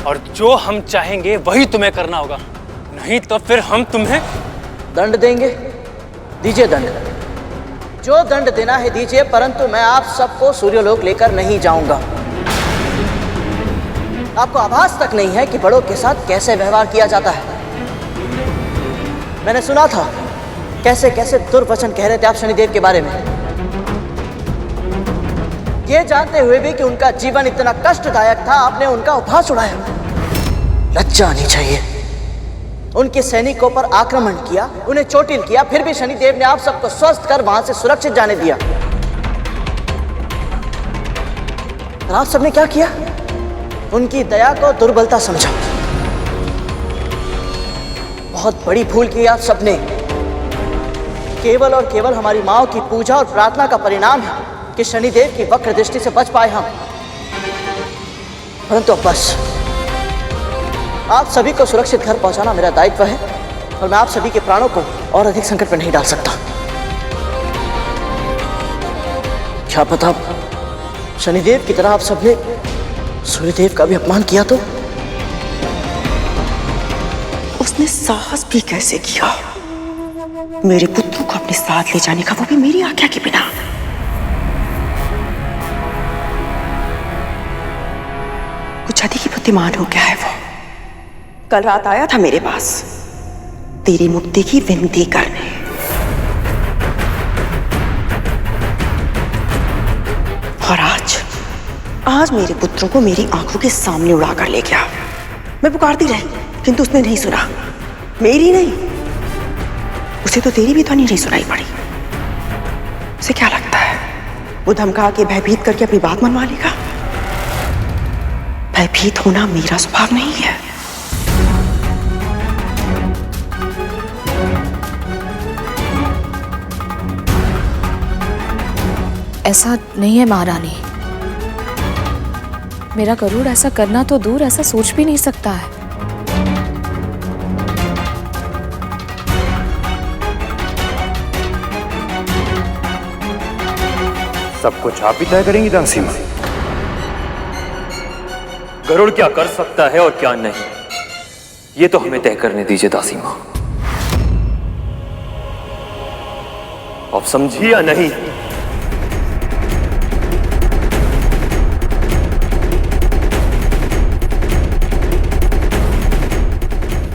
और जो हम चाहेंगे वही तुम्हें करना होगा, नहीं तो फिर हम तुम्हें दंड देंगे। दीजिए दंड, जो दंड देना है दीजिए, परंतु मैं आप सबको सूर्यलोक लेकर नहीं जाऊंगा। आपको आभास तक नहीं है कि बड़ों के साथ कैसे व्यवहार किया जाता है। मैंने सुना था कैसे कैसे दुर्वचन कह रहे थे आप शनिदेव के बारे में, ये जानते हुए भी कि उनका जीवन इतना कष्टदायक था, आपने उनका उपहास उड़ाया। लज्जा आनी चाहिए। उनके सैनिकों पर आक्रमण किया, उन्हें चोटिल किया, फिर भी शनिदेव ने आप सबको स्वस्थ कर वहां से सुरक्षित जाने दिया। और आप सबने क्या किया? उनकी दया को दुर्बलता समझा। बहुत बड़ी भूल की आप सबने। केवल और केवल हमारी माओ की पूजा और प्रार्थना का परिणाम है कि शनिदेव की वक्र दृष्टि से बच पाए हम। परंतु अब बस, आप सभी को सुरक्षित घर पहुंचाना मेरा दायित्व है और मैं आप सभी के प्राणों को और अधिक संकट में नहीं डाल सकता। क्या पता शनिदेव की तरह आप सबने सूर्यदेव का भी अपमान किया तो? उसने साहस भी कैसे किया मेरे पुत्रों को अपने साथ ले जाने का, वो भी मेरी आज्ञा के बिना। कुछ अधिक ही बुद्धिमान हो गया है वो। कल रात आया था मेरे पास तेरी मुक्ति की विनती करने, और आज मेरे पुत्रों को मेरी आंखों के सामने उड़ाकर ले गया। मैं पुकारती रही किंतु उसने नहीं सुना। मेरी नहीं, उसे तो तेरी भी ध्वनि नहीं सुनाई पड़ी। उसे क्या लगता है वो धमका के भयभीत करके अपनी बात मनवा लेगा? भयभीत होना मेरा स्वभाव नहीं है। ऐसा नहीं है महारानी, मेरा गरुड़ ऐसा करना तो दूर, ऐसा सोच भी नहीं सकता है। सब कुछ आप ही तय करेंगी दासी मां। गरुड़ क्या कर सकता है और क्या नहीं, ये तो हमें तय करने दीजिए दासी मां। अब समझी या नहीं?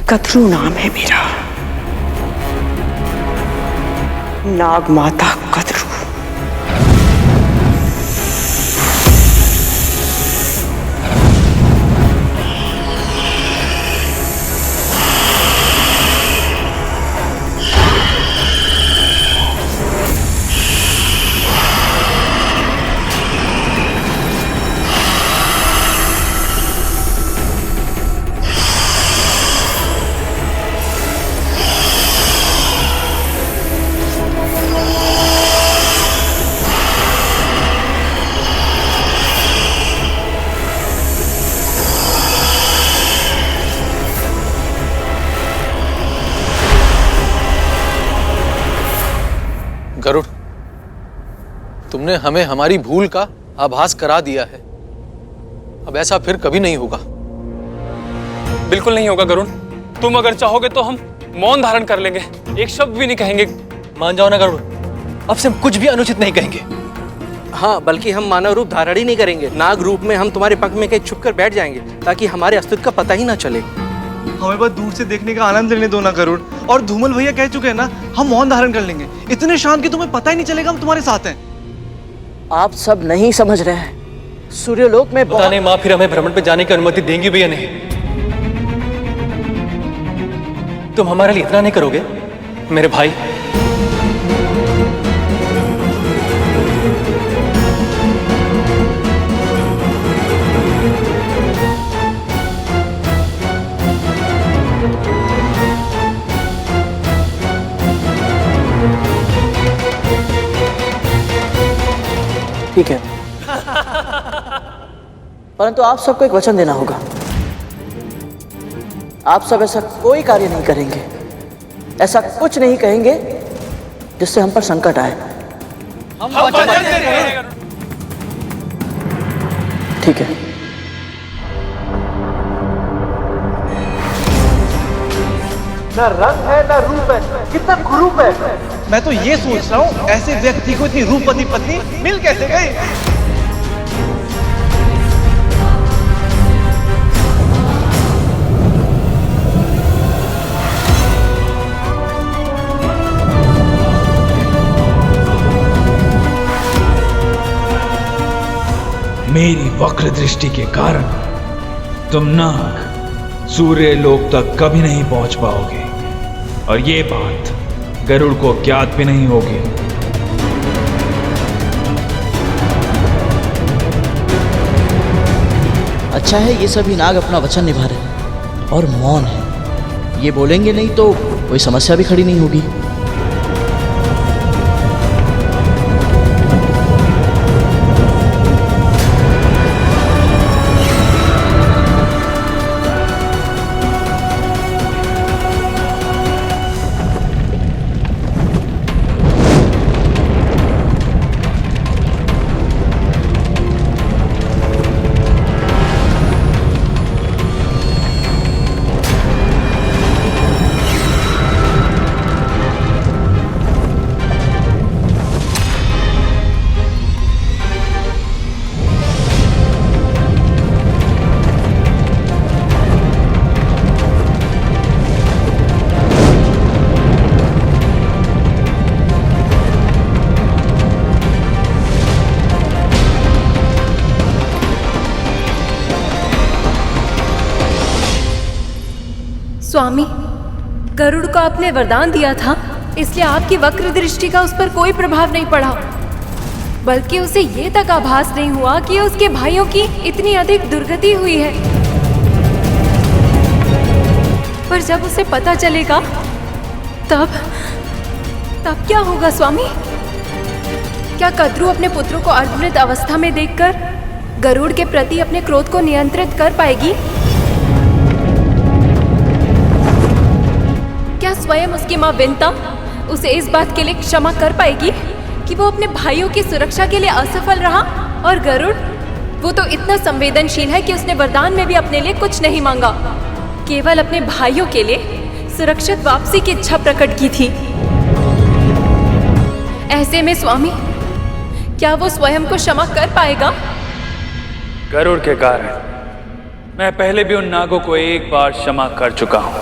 कद्रू नाम है मेरा, नाग माता कद्रू। गरुड़, तुमने हमें हमारी भूल का आभास करा दिया है। अब ऐसा फिर कभी नहीं होगा। बिल्कुल नहीं होगा गरुड़। तुम अगर चाहोगे तो हम मौन धारण कर लेंगे, एक शब्द भी नहीं कहेंगे। मान जाओ ना गरुड़, अब से हम कुछ भी अनुचित नहीं कहेंगे। हाँ, बल्कि हम मानव रूप धारण ही नहीं करेंगे। नाग रूप में हम तुम्हारे पंख में कहीं छुप कर बैठ जाएंगे ताकि हमारे अस्तित्व का पता ही ना चले। हमें बस दूर से देखने का आनंद लेने दो ना गरुड़। और धूमल भैया कह चुके हैं ना, हम मौन धारण कर लेंगे। इतने शांत कि तुम्हें पता ही नहीं चलेगा हम तुम्हारे साथ हैं। आप सब नहीं समझ रहे हैं, सूर्यलोक में पता नहीं माँ फिर हमें भ्रमण पे जाने की अनुमति देंगी भी या नहीं। तुम हमारे लिए इतना नहीं करोगे मेरे भाई? ठीक है, परंतु आप सबको एक वचन देना होगा। आप सब ऐसा कोई कार्य नहीं करेंगे, ऐसा कुछ नहीं कहेंगे जिससे हम पर संकट आए। हम वचन देते हैं। ठीक है। ना रंग है ना रूप है, कितना कुरूप है। मैं तो ये सोच रहा हूँ ऐसे व्यक्ति को इतनी रूपवती पत्नी मिल कैसे गई। मेरी वक्र दृष्टि के कारण तुम नाग सूर्य लोक तक कभी नहीं पहुंच पाओगे, और ये बात गरुड़ को ज्ञात भी नहीं होगी। अच्छा है ये सभी नाग अपना वचन निभा रहे हैं और मौन है। ये बोलेंगे नहीं तो कोई समस्या भी खड़ी नहीं होगी। स्वामी, गरुड़ को आपने वरदान दिया था, इसलिए आपकी वक्र दृष्टि का उस पर कोई प्रभाव नहीं पड़ा, बल्कि उसे ये तक आभास नहीं हुआ कि उसके भाइयों की इतनी अधिक दुर्गति हुई है। पर जब उसे पता चलेगा तब क्या होगा स्वामी? क्या कद्रू अपने पुत्रों को अर्धमृत अवस्था में देखकर गरुड़ के प्रति अपने क्रोध को नियंत्रित कर पाएगी? क्या स्वयं उसकी माँ विंता उसे इस बात के लिए क्षमा कर पाएगी कि वो अपने भाइयों की सुरक्षा के लिए असफल रहा? और गरुड़, वो तो इतना संवेदनशील है कि उसने वरदान में भी अपने लिए कुछ नहीं मांगा, केवल अपने भाइयों के लिए सुरक्षित वापसी की इच्छा प्रकट की थी। ऐसे में स्वामी, क्या वो स्वयं को क्षमा कर पाएगा? गरुड़ के कारण मैं पहले भी उन नागों को एक बार क्षमा कर चुका हूं,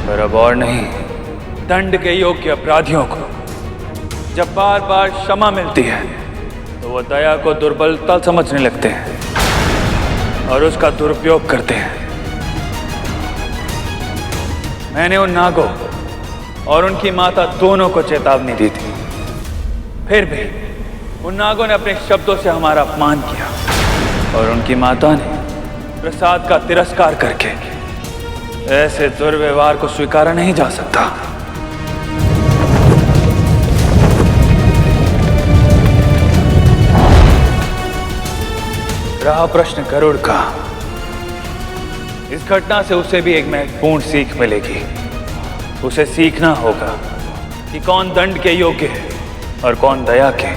पर अब और नहीं। दंड के योग्य अपराधियों को जब बार बार क्षमा मिलती है तो वो दया को दुर्बलता समझने लगते हैं और उसका दुरुपयोग करते हैं। मैंने उन नागों और उनकी माता दोनों को चेतावनी दी थी, फिर भी उन नागों ने अपने शब्दों से हमारा अपमान किया और उनकी माता ने प्रसाद का तिरस्कार करके ऐसे दुर्व्यवहार को स्वीकारा नहीं जा सकता। रहा प्रश्न गरुड़ का, इस घटना से उसे भी एक महत्वपूर्ण सीख मिलेगी। उसे सीखना होगा कि कौन दंड के योग्य है और कौन दया के,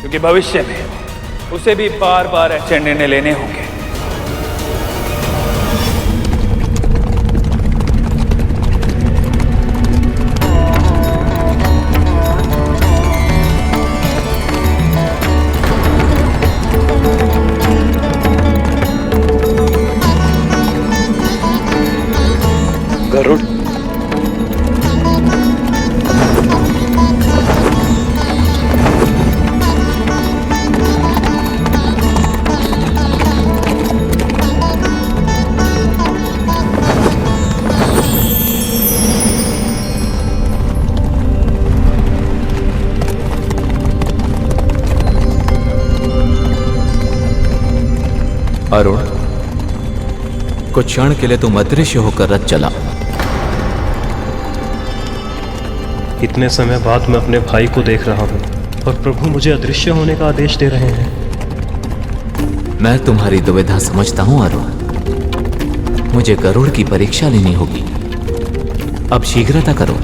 क्योंकि भविष्य में उसे भी बार बार ऐसे निर्णय लेने होंगे। अरुण, कुछ क्षण के लिए तुम अदृश्य होकर रथ चला। इतने समय बाद मैं अपने भाई को देख रहा हूं और प्रभु मुझे अदृश्य होने का आदेश दे रहे हैं। मैं तुम्हारी दुविधा समझता हूं अरुण। मुझे गरुड़ की परीक्षा लेनी होगी। अब शीघ्रता करो।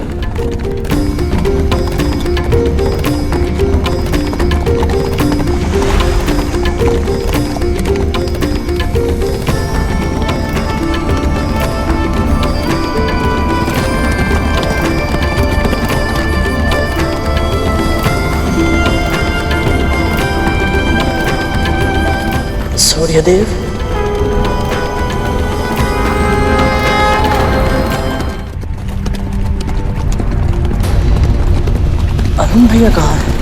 सूर्यदेव, अरुण भैया कहाँ है?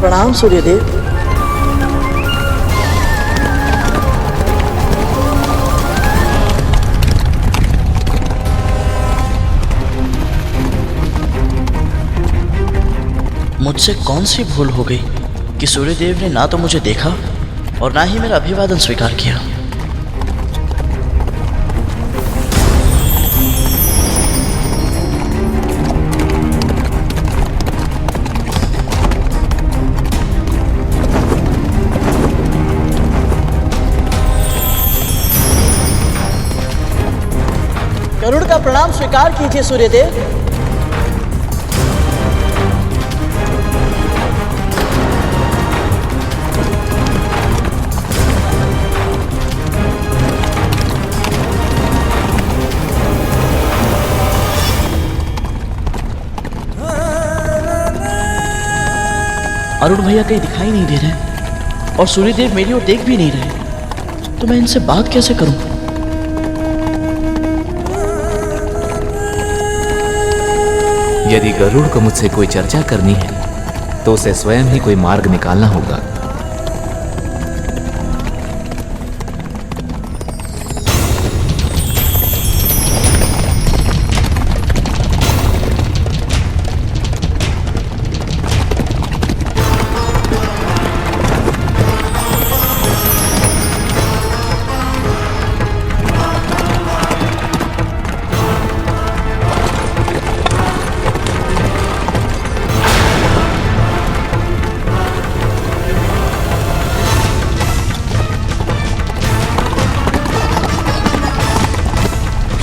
प्रणाम सूर्यदेव। मुझसे कौन सी भूल हो गई कि सूर्यदेव ने ना तो मुझे देखा और ना ही मेरा अभिवादन स्वीकार किया। गरुड़ का प्रणाम स्वीकार कीजिए सूर्यदेव। अरुण भैया कहीं दिखाई नहीं दे रहे और सूर्यदेव मेरी ओर देख भी नहीं रहे, तो मैं इनसे बात कैसे करूं? यदि गरुड़ को मुझसे कोई चर्चा करनी है तो उसे स्वयं ही कोई मार्ग निकालना होगा।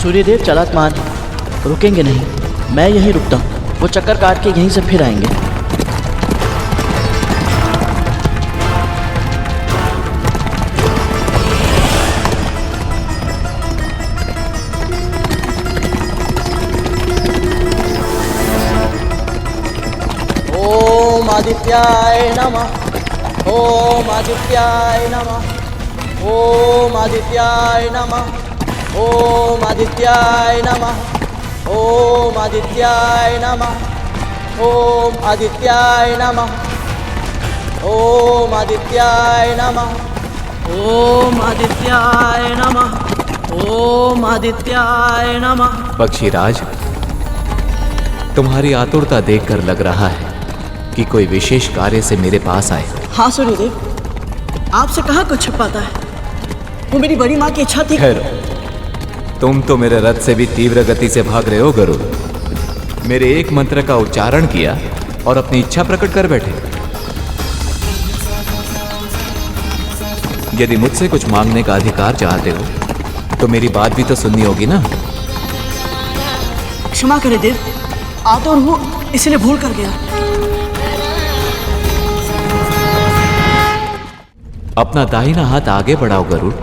सूर्यदेव चालाक मान रुकेंगे नहीं, मैं यहीं रुकता हूँ। वो चक्कर काट के यहीं से फिर आएंगे। ओम आदित्याय नमः। ओम आदित्याय नमः। ओम आदित्याय नमः। ओम आदित्याय नमः। ओम आदित्याय नमः। ओम आदित्याय नमः। ओम आदित्याय नमः। ओम आदित्याय नमः। ओम आदित्याय नमः। पक्षीराज, तुम्हारी आतुरता देखकर लग रहा है कि कोई विशेष कार्य से मेरे पास आए। हाँ सूर्यदेव, आपसे कहाँ कुछ छुपाता है। वो मेरी बड़ी माँ की इच्छा थी। खैर, तुम तो मेरे रथ से भी तीव्र गति से भाग रहे हो गरुड़। मेरे एक मंत्र का उच्चारण किया और अपनी इच्छा प्रकट कर बैठे। यदि मुझसे कुछ मांगने का अधिकार चाहते हो तो मेरी बात भी तो सुननी होगी ना। क्षमा करे देव, आतुर हूँ इसलिए भूल कर गया। अपना दाहिना हाथ आगे बढ़ाओ गरुड़।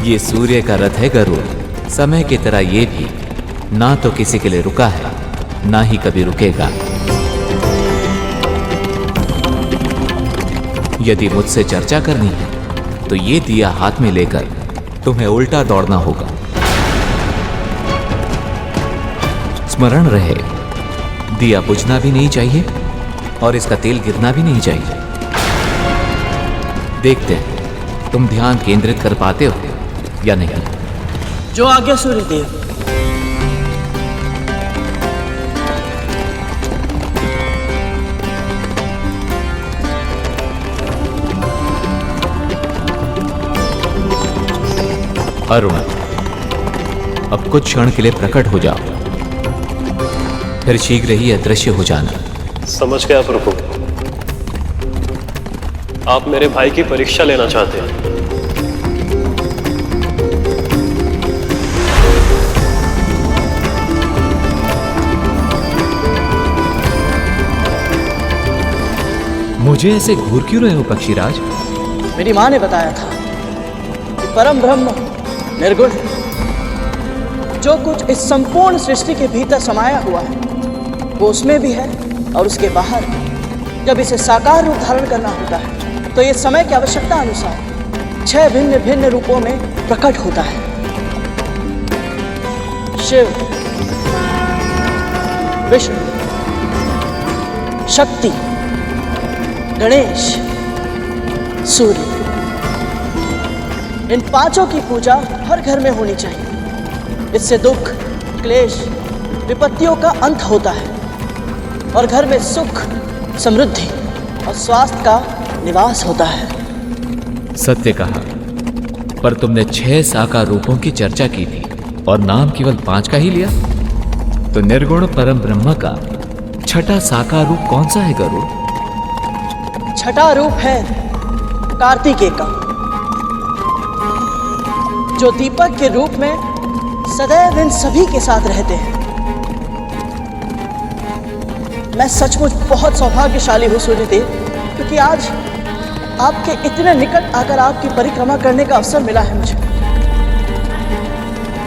ये सूर्य का रथ है गरुड़। समय की तरह ये भी ना तो किसी के लिए रुका है, ना ही कभी रुकेगा। यदि मुझसे चर्चा करनी है तो ये दिया हाथ में लेकर तुम्हें उल्टा दौड़ना होगा। स्मरण रहे, दिया बुझना भी नहीं चाहिए और इसका तेल गिरना भी नहीं चाहिए। देखते हैं तुम ध्यान केंद्रित कर पाते हो या नहीं। जो आज्ञा सूर्यदेव। अरुण, अब कुछ क्षण के लिए प्रकट हो जाओ, फिर शीघ्र ही अदृश्य हो जाना। समझ गया प्रभु। आप मेरे भाई की परीक्षा लेना चाहते हैं। मुझे ऐसे घूर क्यों रहे हो पक्षीराज? मेरी माँ ने बताया था कि परम ब्रह्म निर्गुण है। जो कुछ इस संपूर्ण सृष्टि के भीतर समाया हुआ है वो उसमें भी है और उसके बाहर। जब इसे साकार रूप धारण करना होता है तो ये समय की आवश्यकता अनुसार 6 भिन्न भिन्न रूपों में प्रकट होता है। शिव, विष्णु, शक्ति, गणेश, सूर्य, इन पांचों की पूजा हर घर में होनी चाहिए। इससे दुख, क्लेश, विपत्तियों का अंत होता है और घर में सुख, समृद्धि और स्वास्थ्य का निवास होता है। सत्य कहा, पर तुमने 6 साकार रूपों की चर्चा की थी और नाम केवल 5 का ही लिया। तो निर्गुण परम ब्रह्म का छठा साकार रूप कौन सा है गरुड़? छठा रूप है कार्तिकेय का, जो दीपक के रूप में सदैव इन सभी के साथ रहते हैं। मैं सचमुच बहुत सौभाग्यशाली हूँ सूर्यदेव, क्योंकि आज आपके इतने निकट आकर आपकी परिक्रमा करने का अवसर मिला है मुझे।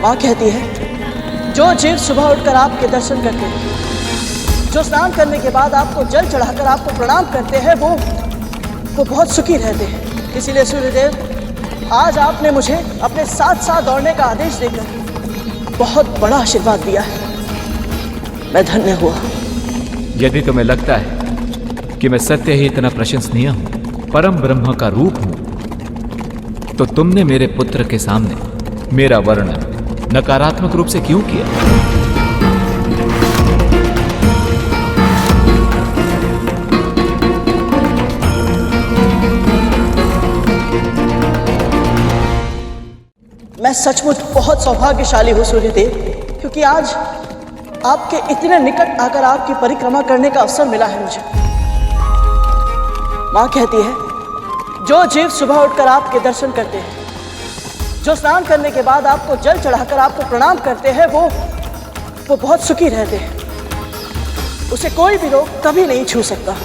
माँ कहती है जो जीव सुबह उठकर आपके दर्शन करते हैं, जो स्नान करने के बाद आपको जल चढ़ाकर आपको प्रणाम करते हैं, वो बहुत सुखी रहते हैं। इसीलिए सूर्यदेव, आज आपने मुझे अपने साथ साथ दौड़ने का आदेश देकर बहुत बड़ा आशीर्वाद दिया है। मैं धन्य हुआ। यदि तुम्हें लगता है कि मैं सत्य ही इतना प्रशंसनीय हूं, परम ब्रह्म का रूप हूं, तो तुमने मेरे पुत्र के सामने मेरा वर्णन नकारात्मक रूप से क्यों किया? मैं सचमुच बहुत सौभाग्यशाली हूँ सूर्यदेव, क्योंकि आज आपके इतने निकट आकर आपकी परिक्रमा करने का अवसर मिला है मुझे। माँ कहती है जो जीव सुबह उठकर आपके दर्शन करते हैं, जो स्नान करने के बाद आपको जल चढ़ाकर आपको प्रणाम करते हैं, वो बहुत सुखी रहते हैं। उसे कोई भी रोग कभी नहीं छू सकता।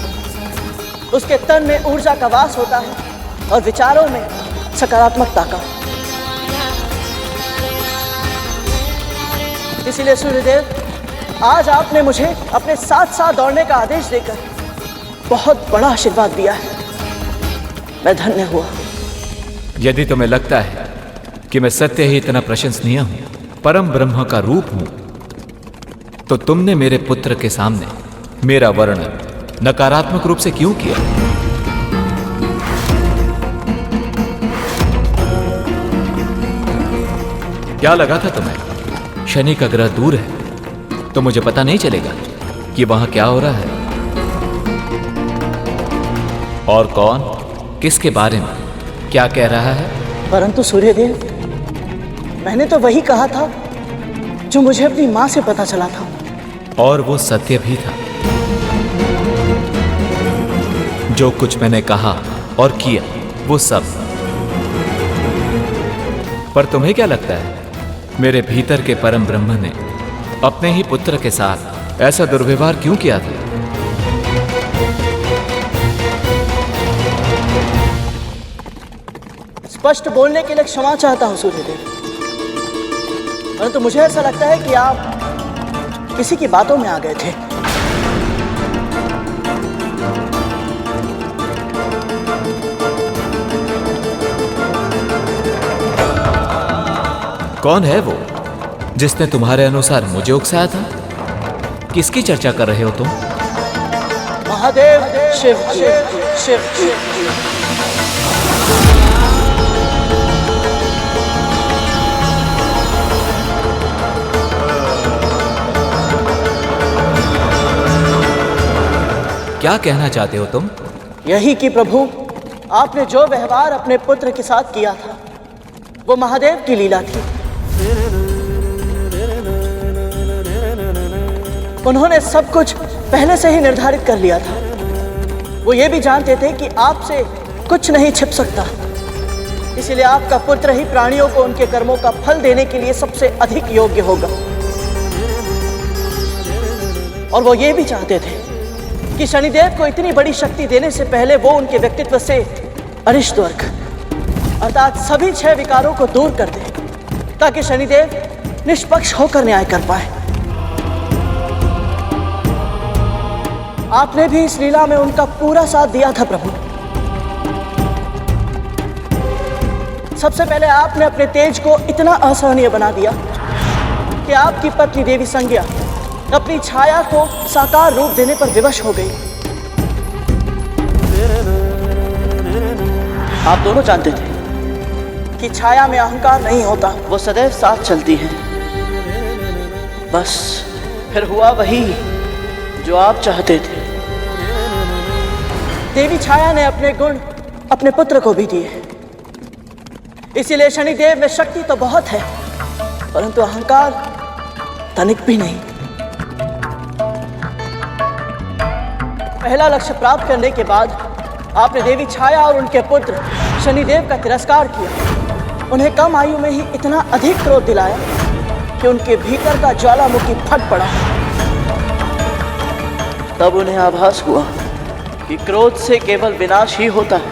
उसके तन में ऊर्जा का वास होता है और विचारों में सकारात्मकता का। इसीलिए सूर्यदेव, आज आपने मुझे अपने साथ साथ दौड़ने का आदेश देकर बहुत बड़ा आशीर्वाद दिया है। मैं धन्य हुआ। यदि तुम्हें लगता है कि मैं सत्य ही इतना प्रशंसनीय हूं, परम ब्रह्म का रूप हूं, तो तुमने मेरे पुत्र के सामने मेरा वर्णन नकारात्मक रूप से क्यों किया? क्या लगा था तुम्हें शनि का ग्रह दूर है तो मुझे पता नहीं चलेगा कि वहां क्या हो रहा है और कौन किसके बारे में क्या कह रहा है? परंतु सूर्यदेव, मैंने तो वही कहा था जो मुझे अपनी माँ से पता चला था। और वो सत्य भी था। जो कुछ मैंने कहा और किया वो सब। पर तुम्हें क्या लगता है मेरे भीतर के परम ब्रह्म ने अपने ही पुत्र के साथ ऐसा दुर्व्यवहार क्यों किया था? स्पष्ट बोलने के लिए क्षमा चाहता हूं सूर्यदेव, परंतु मुझे ऐसा लगता है कि आप किसी की बातों में आ गए थे। कौन है वो जिसने तुम्हारे अनुसार मुझे उकसाया था? किसकी चर्चा कर रहे हो तुम? महादेव शिव जी, शिव जी। क्या कहना चाहते हो तुम? यही कि प्रभु, आपने जो व्यवहार अपने पुत्र के साथ किया था वो महादेव की लीला थी। उन्होंने सब कुछ पहले से ही निर्धारित कर लिया था। वो ये भी जानते थे कि आपसे कुछ नहीं छिप सकता, इसलिए आपका पुत्र ही प्राणियों को उनके कर्मों का फल देने के लिए सबसे अधिक योग्य होगा। और वो ये भी चाहते थे कि शनिदेव को इतनी बड़ी शक्ति देने से पहले वो उनके व्यक्तित्व से अरिष्ट वर्ग अर्थात सभी 6 विकारों को दूर कर दे, ताकि शनिदेव निष्पक्ष होकर न्याय कर पाए। आपने भी इस लीला में उनका पूरा साथ दिया था प्रभु। सबसे पहले आपने अपने तेज को इतना असहनीय बना दिया कि आपकी पत्नी देवी संज्ञा अपनी छाया को साकार रूप देने पर विवश हो गई। आप दोनों जानते थे कि छाया में अहंकार नहीं होता, वो सदैव साथ चलती है। बस फिर हुआ वही जो आप चाहते थे। देवी छाया ने अपने गुण अपने पुत्र को भी दिए, इसीलिए शनिदेव में शक्ति तो बहुत है, परंतु अहंकार तनिक भी नहीं। पहला लक्ष्य प्राप्त करने के बाद आपने देवी छाया और उनके पुत्र शनिदेव का तिरस्कार किया। उन्हें कम आयु में ही इतना अधिक क्रोध दिलाया कि उनके भीतर का ज्वालामुखी फट पड़ा। तब उन्हें आभास हुआ कि क्रोध से केवल विनाश ही होता है।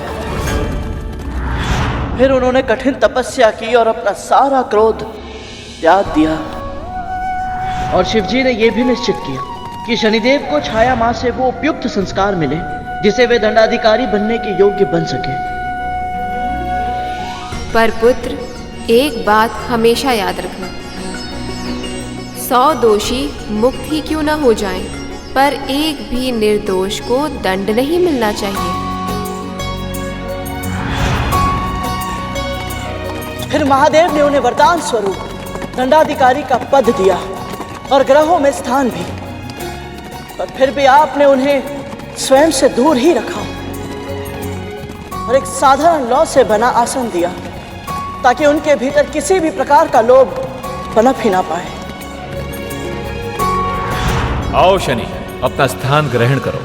फिर उन्होंने कठिन तपस्या की और अपना सारा क्रोध त्याग दिया। और शिवजी ने यह भी निश्चित किया कि शनिदेव को छाया मां से वो उपयुक्त संस्कार मिले जिसे वे दंडाधिकारी बनने के योग्य बन सके। पर पुत्र, एक बात हमेशा याद रखना, 100 दोषी मुक्त ही क्यों न हो जाएं, पर एक भी निर्दोष को दंड नहीं मिलना चाहिए। फिर महादेव ने उन्हें वरदान स्वरूप दंडाधिकारी का पद दिया और ग्रहों में स्थान भी, पर फिर भी आपने उन्हें स्वयं से दूर ही रखा और एक साधारण लौ से बना आसन दिया, ताकि उनके भीतर किसी भी प्रकार का लोभ पनप ही ना पाए। आओ शनि, अपना स्थान ग्रहण करो।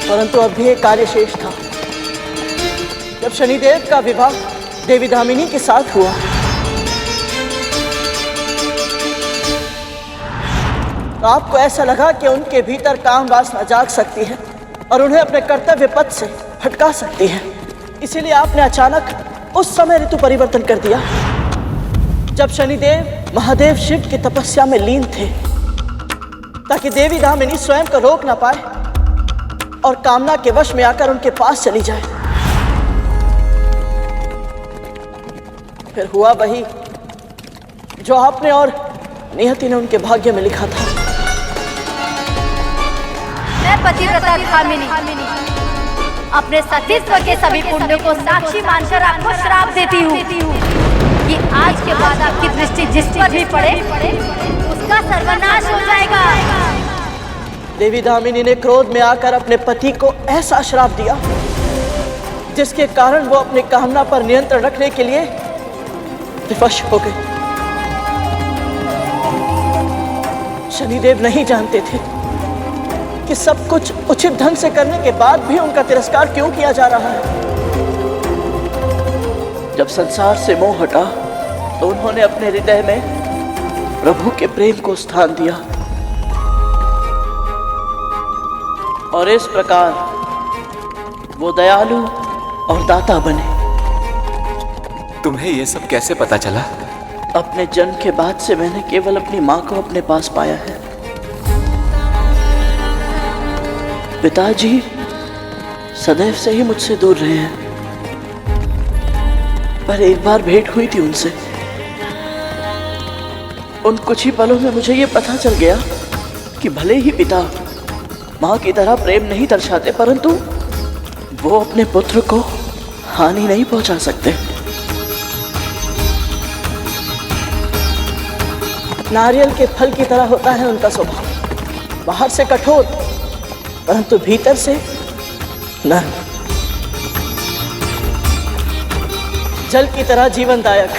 परंतु अब भी एक कार्य शेष था। जब शनिदेव का विवाह देवी दामिनी के साथ हुआ, तो आपको ऐसा लगा कि उनके भीतर काम वासना जाग सकती है और उन्हें अपने कर्तव्य पथ से भटका सकती है। इसीलिए आपने अचानक उस समय ऋतु परिवर्तन कर दिया जब शनिदेव महादेव शिव की तपस्या में लीन थे, ताकि देवी दामिनी स्वयं को रोक ना पाए और कामना के वश में आकर उनके पास चली जाए। फिर हुआ वही जो आपने और नियति ने उनके भाग्य में लिखा था। मैं पतिव्रता धामिनी अपने सतीत्व के सभी पुण्यों को साक्षी मानकर आपको श्राप देती हूँ कि आज के बाद आपकी दृष्टि जिस पर भी पड़े उसका सर्वनाश हो जाएगा। देवी दामिनी ने क्रोध में आकर अपने पति को ऐसा श्राप दिया जिसके कारण वो अपनी कामना पर नियंत्रण रखने के लिए विवश हो गई। शनिदेव नहीं जानते थे कि सब कुछ उचित ढंग से करने के बाद भी उनका तिरस्कार क्यों किया जा रहा है। जब संसार से मोह हटा तो उन्होंने अपने हृदय में प्रभु के प्रेम को स्थान दिया और इस प्रकार वो दयालु और दाता बने। तुम्हें ये सब कैसे पता चला? अपने जन्म के बाद से मैंने केवल अपनी माँ को अपने पास पाया है। पिताजी सदैव से ही मुझसे दूर रहे हैं, पर एक बार भेंट हुई थी उनसे। उन कुछ ही पलों में मुझे ये पता चल गया कि भले ही पिता माँ की तरह प्रेम नहीं दर्शाते, परंतु वो अपने पुत्र को हानि नहीं पहुंचा सकते। नारियल के फल की तरह होता है उनका स्वभाव, बाहर से कठोर परंतु भीतर से नरम, जल की तरह जीवनदायक,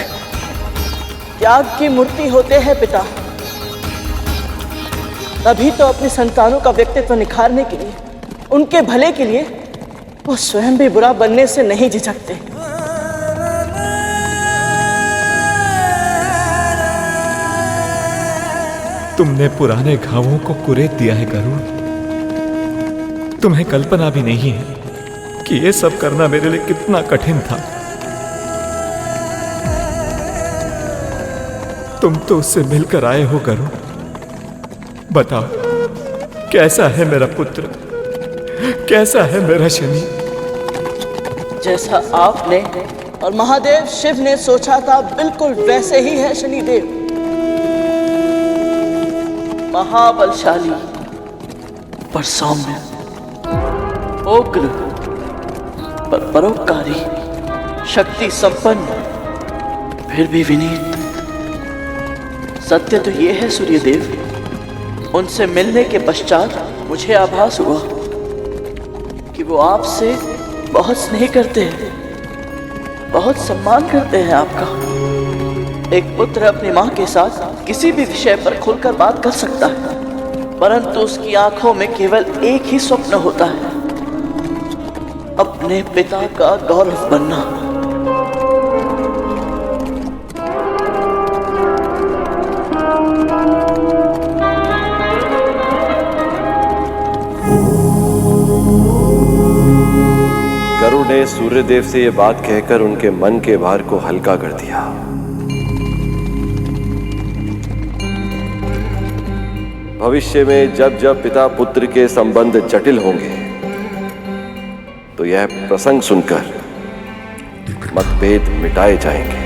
त्याग की मूर्ति होते हैं पिता। तभी तो अपनी संतानों का व्यक्तित्व निखारने के लिए, उनके भले के लिए वो स्वयं भी बुरा बनने से नहीं झिझकते। तुमने पुराने घावों को कुरेद दिया है गरुड़। तुम्हें कल्पना भी नहीं है कि ये सब करना मेरे लिए कितना कठिन था। तुम तो उससे मिलकर आए हो गरुड़। बताओ, कैसा है मेरा पुत्र, कैसा है मेरा शनि? जैसा आपने और महादेव शिव ने सोचा था, बिल्कुल वैसे ही है शनिदेव। महाबलशाली पर सौम्य, उग्र पर परोपकारी, शक्ति संपन्न फिर भी विनीत। सत्य तो ये है सूर्यदेव, उनसे मिलने के पश्चात मुझे आभास हुआ कि वो आपसे बहुत स्नेह करते हैं, बहुत सम्मान करते हैं आपका। एक पुत्र अपनी माँ के साथ किसी भी विषय पर खुलकर बात कर सकता है, परंतु उसकी आंखों में केवल एक ही स्वप्न होता है, अपने पिता का गौरव बनना। गरुड़ ने सूर्यदेव से यह बात कहकर उनके मन के भार को हल्का कर दिया। भविष्य में जब जब पिता पुत्र के संबंध जटिल होंगे तो यह प्रसंग सुनकर मतभेद मिटाए जाएंगे।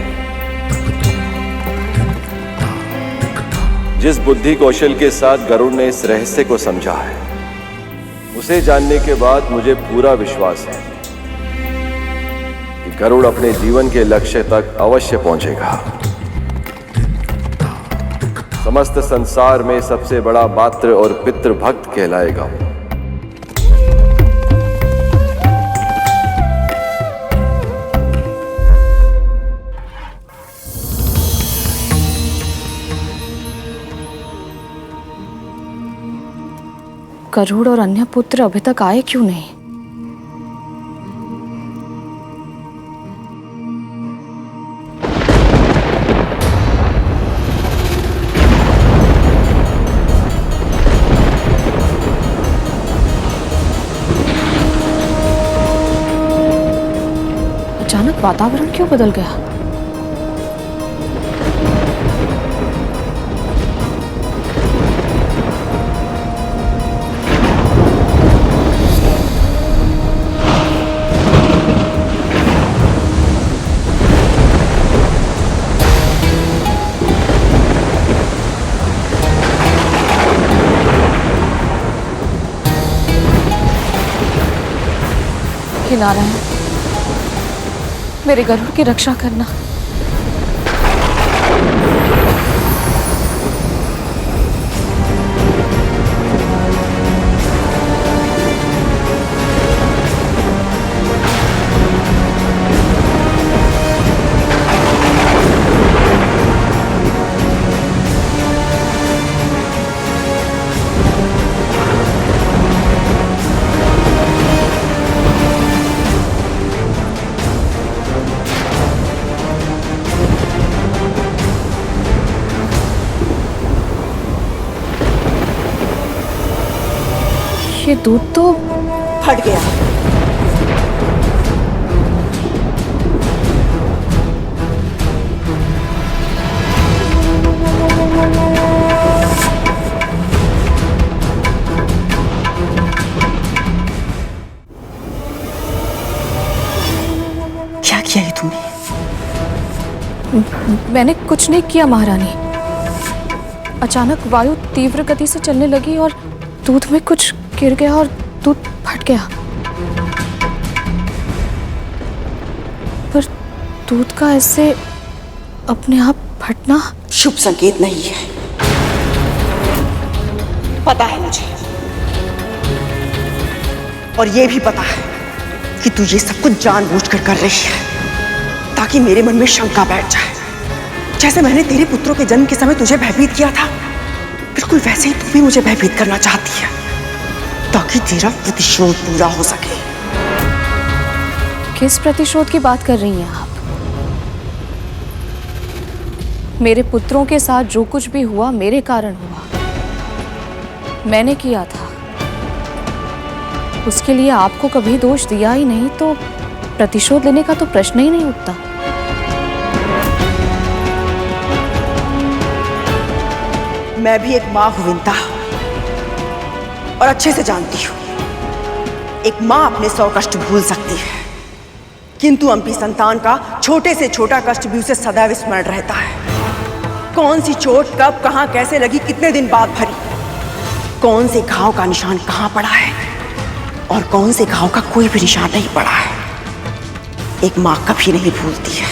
जिस बुद्धि कौशल के साथ गरुड़ ने इस रहस्य को समझा है, उसे जानने के बाद मुझे पूरा विश्वास है कि गरुड़ अपने जीवन के लक्ष्य तक अवश्य पहुंचेगा। समस्त संसार में सबसे बड़ा मातृ और पितृ भक्त कहलाएगा। गरुड़ और अन्य पुत्र अभी तक आए क्यों नहीं? अचानक वातावरण क्यों बदल गया? हे नारायण, मेरे गरुड़ की रक्षा करना। ये दूध तो फट गया। क्या किया ये तुमने? मैंने कुछ नहीं किया महारानी। अचानक वायु तीव्र गति से चलने लगी और दूध में कुछ गिर गया और दूध फट गया। पर दूध का ऐसे अपने आप फटना शुभ संकेत नहीं है। पता है मुझे, और ये भी पता है कि तू ये सब कुछ जानबूझकर कर रही है ताकि मेरे मन में शंका बैठ जाए। जैसे मैंने तेरे पुत्रों के जन्म के समय तुझे भयभीत किया था, बिल्कुल वैसे ही तू भी मुझे भयभीत करना चाहती है ताकि तेरा प्रतिशोध पूरा हो सके। किस प्रतिशोध की बात कर रही हैं आप? मेरे पुत्रों के साथ जो कुछ भी हुआ मेरे कारण हुआ, मैंने किया था। उसके लिए आपको कभी दोष दिया ही नहीं तो प्रतिशोध लेने का तो प्रश्न ही नहीं उठता। मैं भी एक मां हूं विंता, और अच्छे से जानती हूं एक मां अपने 100 कष्ट भूल सकती है, किंतु अपनी संतान का छोटे से छोटा कष्ट भी उसे सदैव स्मरण रहता है। कौन सी चोट कब कहां कैसे लगी, कितने दिन बाद भरी, कौन से घाव का निशान कहां पड़ा है और कौन से घाव का कोई भी निशान नहीं पड़ा है, एक मां कभी नहीं भूलती है,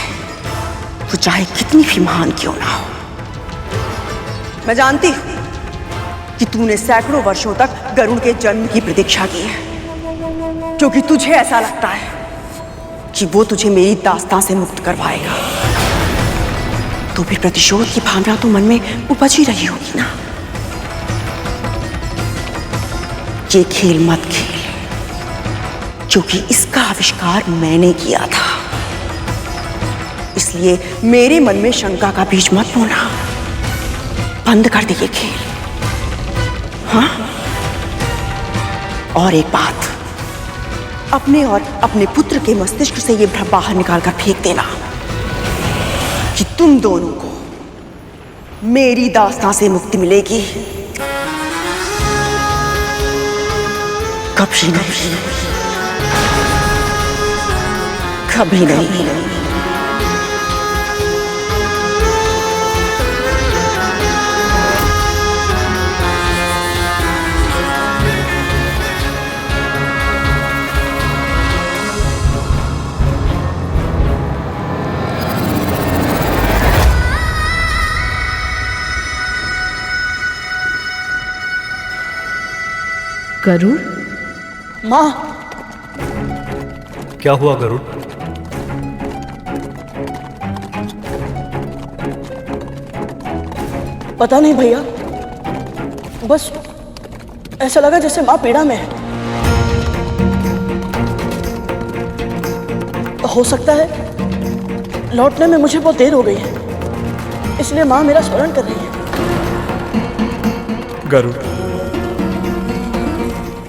वो चाहे कितनी भी महान क्यों ना हो। मैं जानती हूं कि तूने सैकड़ों वर्षों तक गरुड़ के जन्म की प्रतीक्षा की है, क्योंकि तुझे ऐसा लगता है कि वो तुझे मेरी दास्तां से मुक्त करवाएगा। तो फिर प्रतिशोध की भावना तो मन में उपज ही रही होगी ना। ये खेल मत खेल, क्योंकि इसका आविष्कार मैंने किया था, इसलिए मेरे मन में शंका का बीज मत बोना। बंद कर दे ये खेल, हाँ? और एक बात, अपने और अपने पुत्र के मस्तिष्क से ये भ्रम बाहर निकालकर फेंक देना कि तुम दोनों को मेरी दास्तां से मुक्ति मिलेगी। कभी नहीं, कभी नहीं। गरुड़? माँ, क्या हुआ गरुड़? पता नहीं भैया, बस ऐसा लगा जैसे माँ पीड़ा में है। हो सकता है लौटने में मुझे बहुत देर हो गई है, इसलिए माँ मेरा स्मरण कर रही है। गरुड़,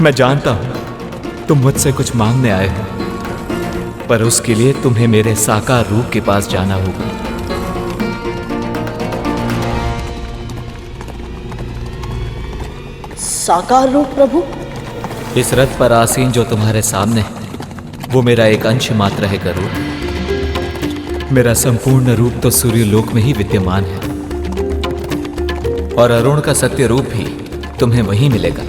मैं जानता हूं तुम मुझसे कुछ मांगने आए हो, पर उसके लिए तुम्हें मेरे साकार रूप के पास जाना होगा। साकार रूप प्रभु? इस रथ पर आसीन जो तुम्हारे सामने है वो मेरा एक अंश मात्र है गरुड़। मेरा संपूर्ण रूप तो सूर्यलोक में ही विद्यमान है, और अरुण का सत्य रूप भी तुम्हें वहीं मिलेगा।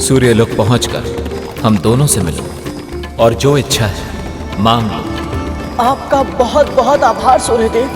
सूर्यलोक पहुंचकर हम दोनों से मिलो और जो इच्छा है मांग लो। आपका बहुत बहुत आभार सूर्यदेव।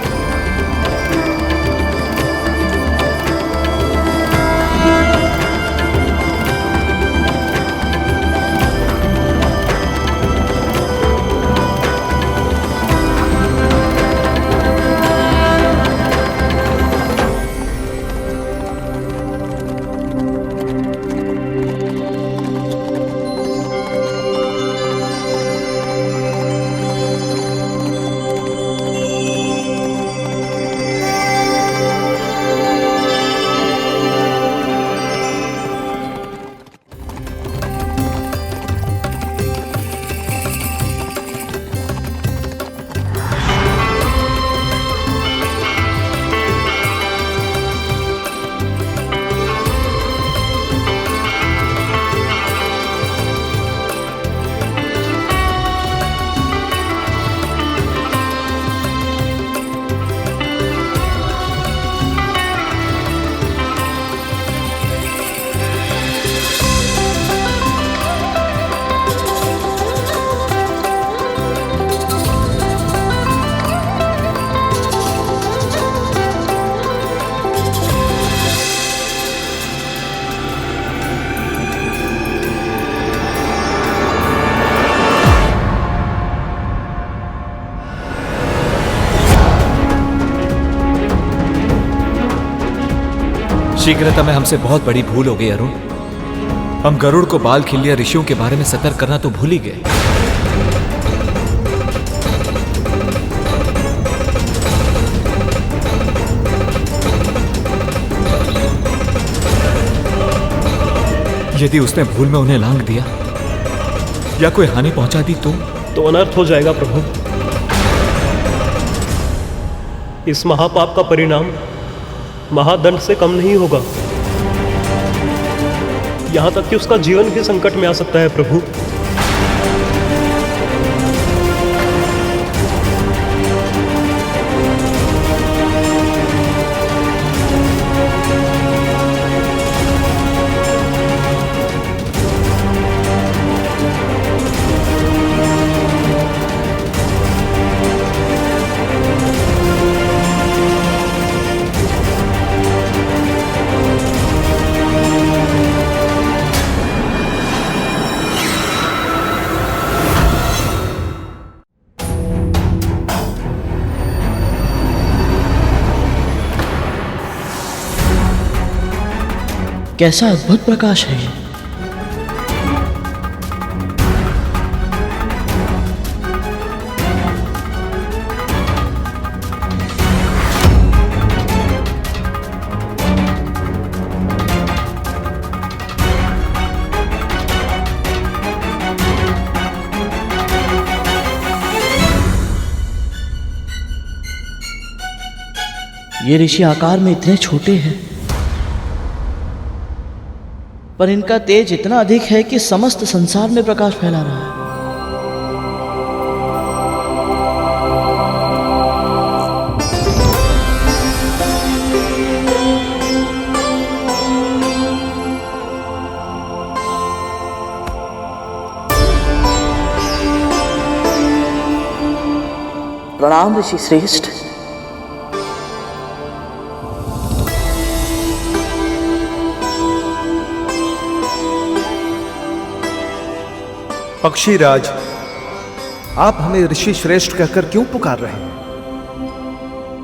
शीघ्रता में हमसे बहुत बड़ी भूल हो गई अरुण। हम गरुड़ को बाल खिलिया ऋषियों के बारे में सतर्क करना तो भूल ही गए। यदि उसने भूल में उन्हें लांघ दिया या कोई हानि पहुंचा दी तो अनर्थ हो जाएगा प्रभु। इस महापाप का परिणाम महादंड से कम नहीं होगा। यहां तक कि उसका जीवन भी संकट में आ सकता है प्रभु। कैसा अद्भुत प्रकाश है ये। ये ऋषि आकार में इतने छोटे हैं, पर इनका तेज इतना अधिक है कि समस्त संसार में प्रकाश फैला रहा है। प्रणाम ऋषि श्रेष्ठ। पक्षीराज, आप हमें ऋषि श्रेष्ठ कहकर क्यों पुकार रहे हैं?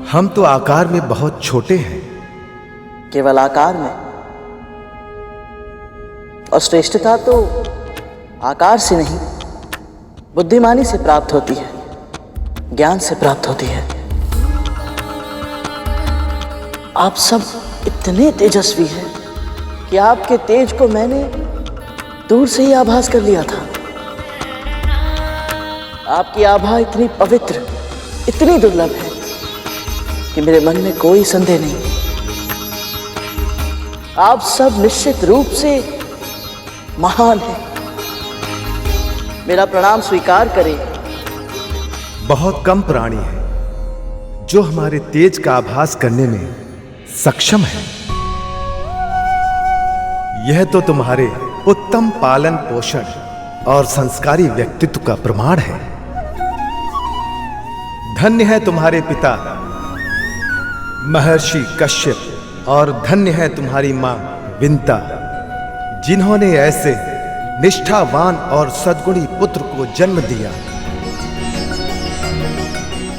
हम तो आकार में बहुत छोटे हैं। केवल आकार में? और श्रेष्ठता तो आकार से नहीं, बुद्धिमानी से प्राप्त होती है, ज्ञान से प्राप्त होती है। आप सब इतने तेजस्वी हैं कि आपके तेज को मैंने दूर से ही आभास कर लिया था। आपकी आभा इतनी पवित्र, इतनी दुर्लभ है कि मेरे मन में कोई संदेह नहीं। आप सब निश्चित रूप से महान हैं। मेरा प्रणाम स्वीकार करें। बहुत कम प्राणी हैं जो हमारे तेज का आभास करने में सक्षम है। यह तो तुम्हारे उत्तम पालन पोषण और संस्कारी व्यक्तित्व का प्रमाण है। धन्य है तुम्हारे पिता महर्षि कश्यप और धन्य है तुम्हारी मां विंता, जिन्होंने ऐसे निष्ठावान और सद्गुणी पुत्र को जन्म दिया।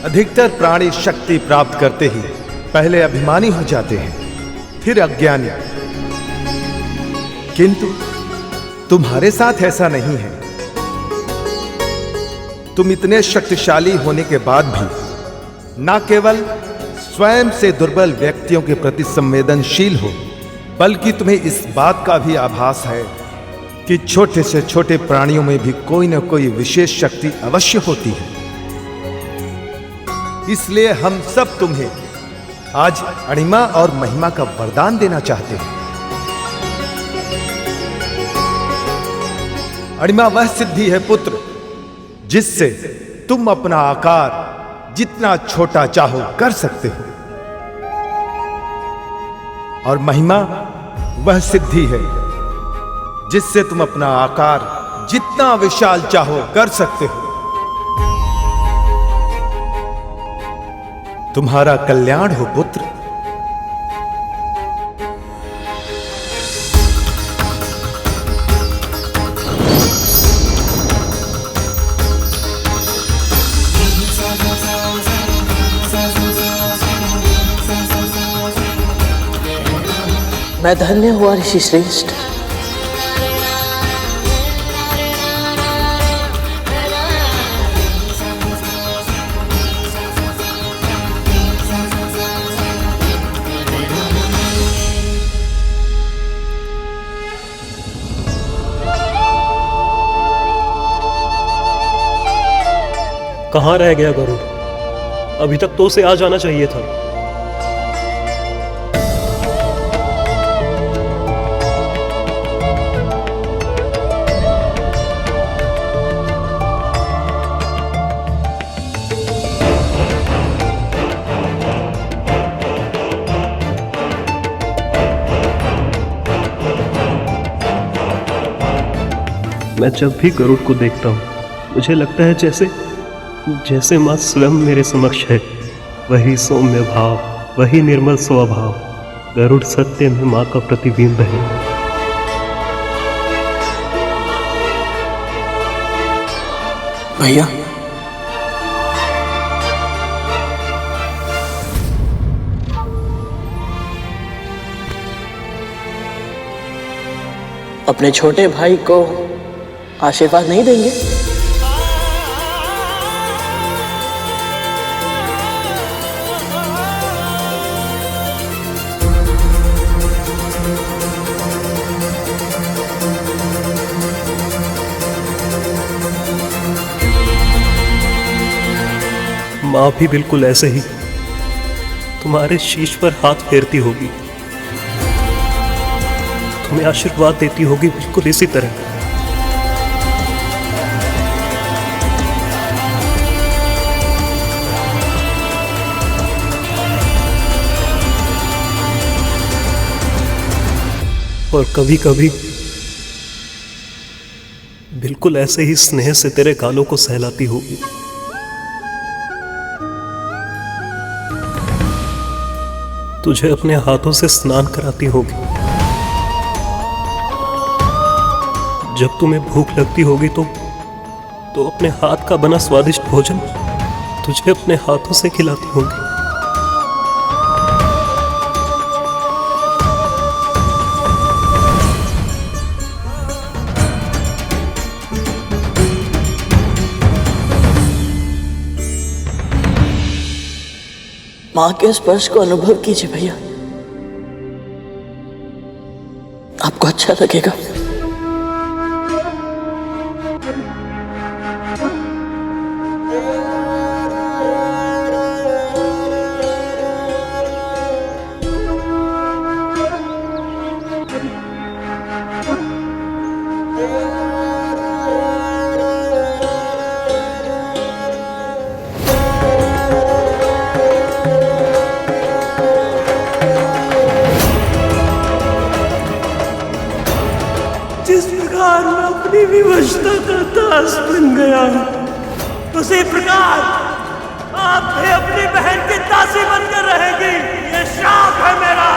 अधिकतर प्राणी शक्ति प्राप्त करते ही पहले अभिमानी हो जाते हैं, फिर अज्ञानी, किंतु तुम्हारे साथ ऐसा नहीं है। तुम इतने शक्तिशाली होने के बाद भी न केवल स्वयं से दुर्बल व्यक्तियों के प्रति संवेदनशील हो, बल्कि तुम्हें इस बात का भी आभास है कि छोटे से छोटे प्राणियों में भी कोई न कोई विशेष शक्ति अवश्य होती है। इसलिए हम सब तुम्हें आज अणिमा और महिमा का वरदान देना चाहते हैं। अणिमा वह सिद्धि है पुत्र, जिससे तुम अपना आकार जितना छोटा चाहो कर सकते हो, और महिमा वह सिद्धि है जिससे तुम अपना आकार जितना विशाल चाहो कर सकते हो। तुम्हारा कल्याण हो पुत्र। मैं धन्य हुआ ऋषि श्रेष्ठ। कहाँ रह गया गरुड़? अभी तक तो उसे आ जाना चाहिए था। मैं जब भी गरुड़ को देखता हूँ मुझे लगता है जैसे माँ स्वयं मेरे समक्ष है। वही सौम्य भाव, वही निर्मल स्वभाव, गरुड़ सत्य में माँ का प्रतिबिंब है। भैया, अपने छोटे भाई को आशीर्वाद नहीं देंगे? माँ भी बिल्कुल ऐसे ही तुम्हारे शीश पर हाथ फेरती होगी, तुम्हें आशीर्वाद देती होगी बिल्कुल इसी तरह। और कभी कभी बिल्कुल ऐसे ही स्नेह से तेरे गालों को सहलाती होगी। तुझे अपने हाथों से स्नान कराती होगी। जब तुम्हें भूख लगती होगी तो अपने हाथ का बना स्वादिष्ट भोजन तुझे अपने हाथों से खिलाती होगी। माँ के स्पर्श को अनुभव कीजिए भैया, आपको अच्छा लगेगा। जिस प्रकार मैं अपनी विवशता का दास बन गया, उसी प्रकार आप भी अपनी बहन की दासी बनकर रहेंगी। ये श्राप है मेरा।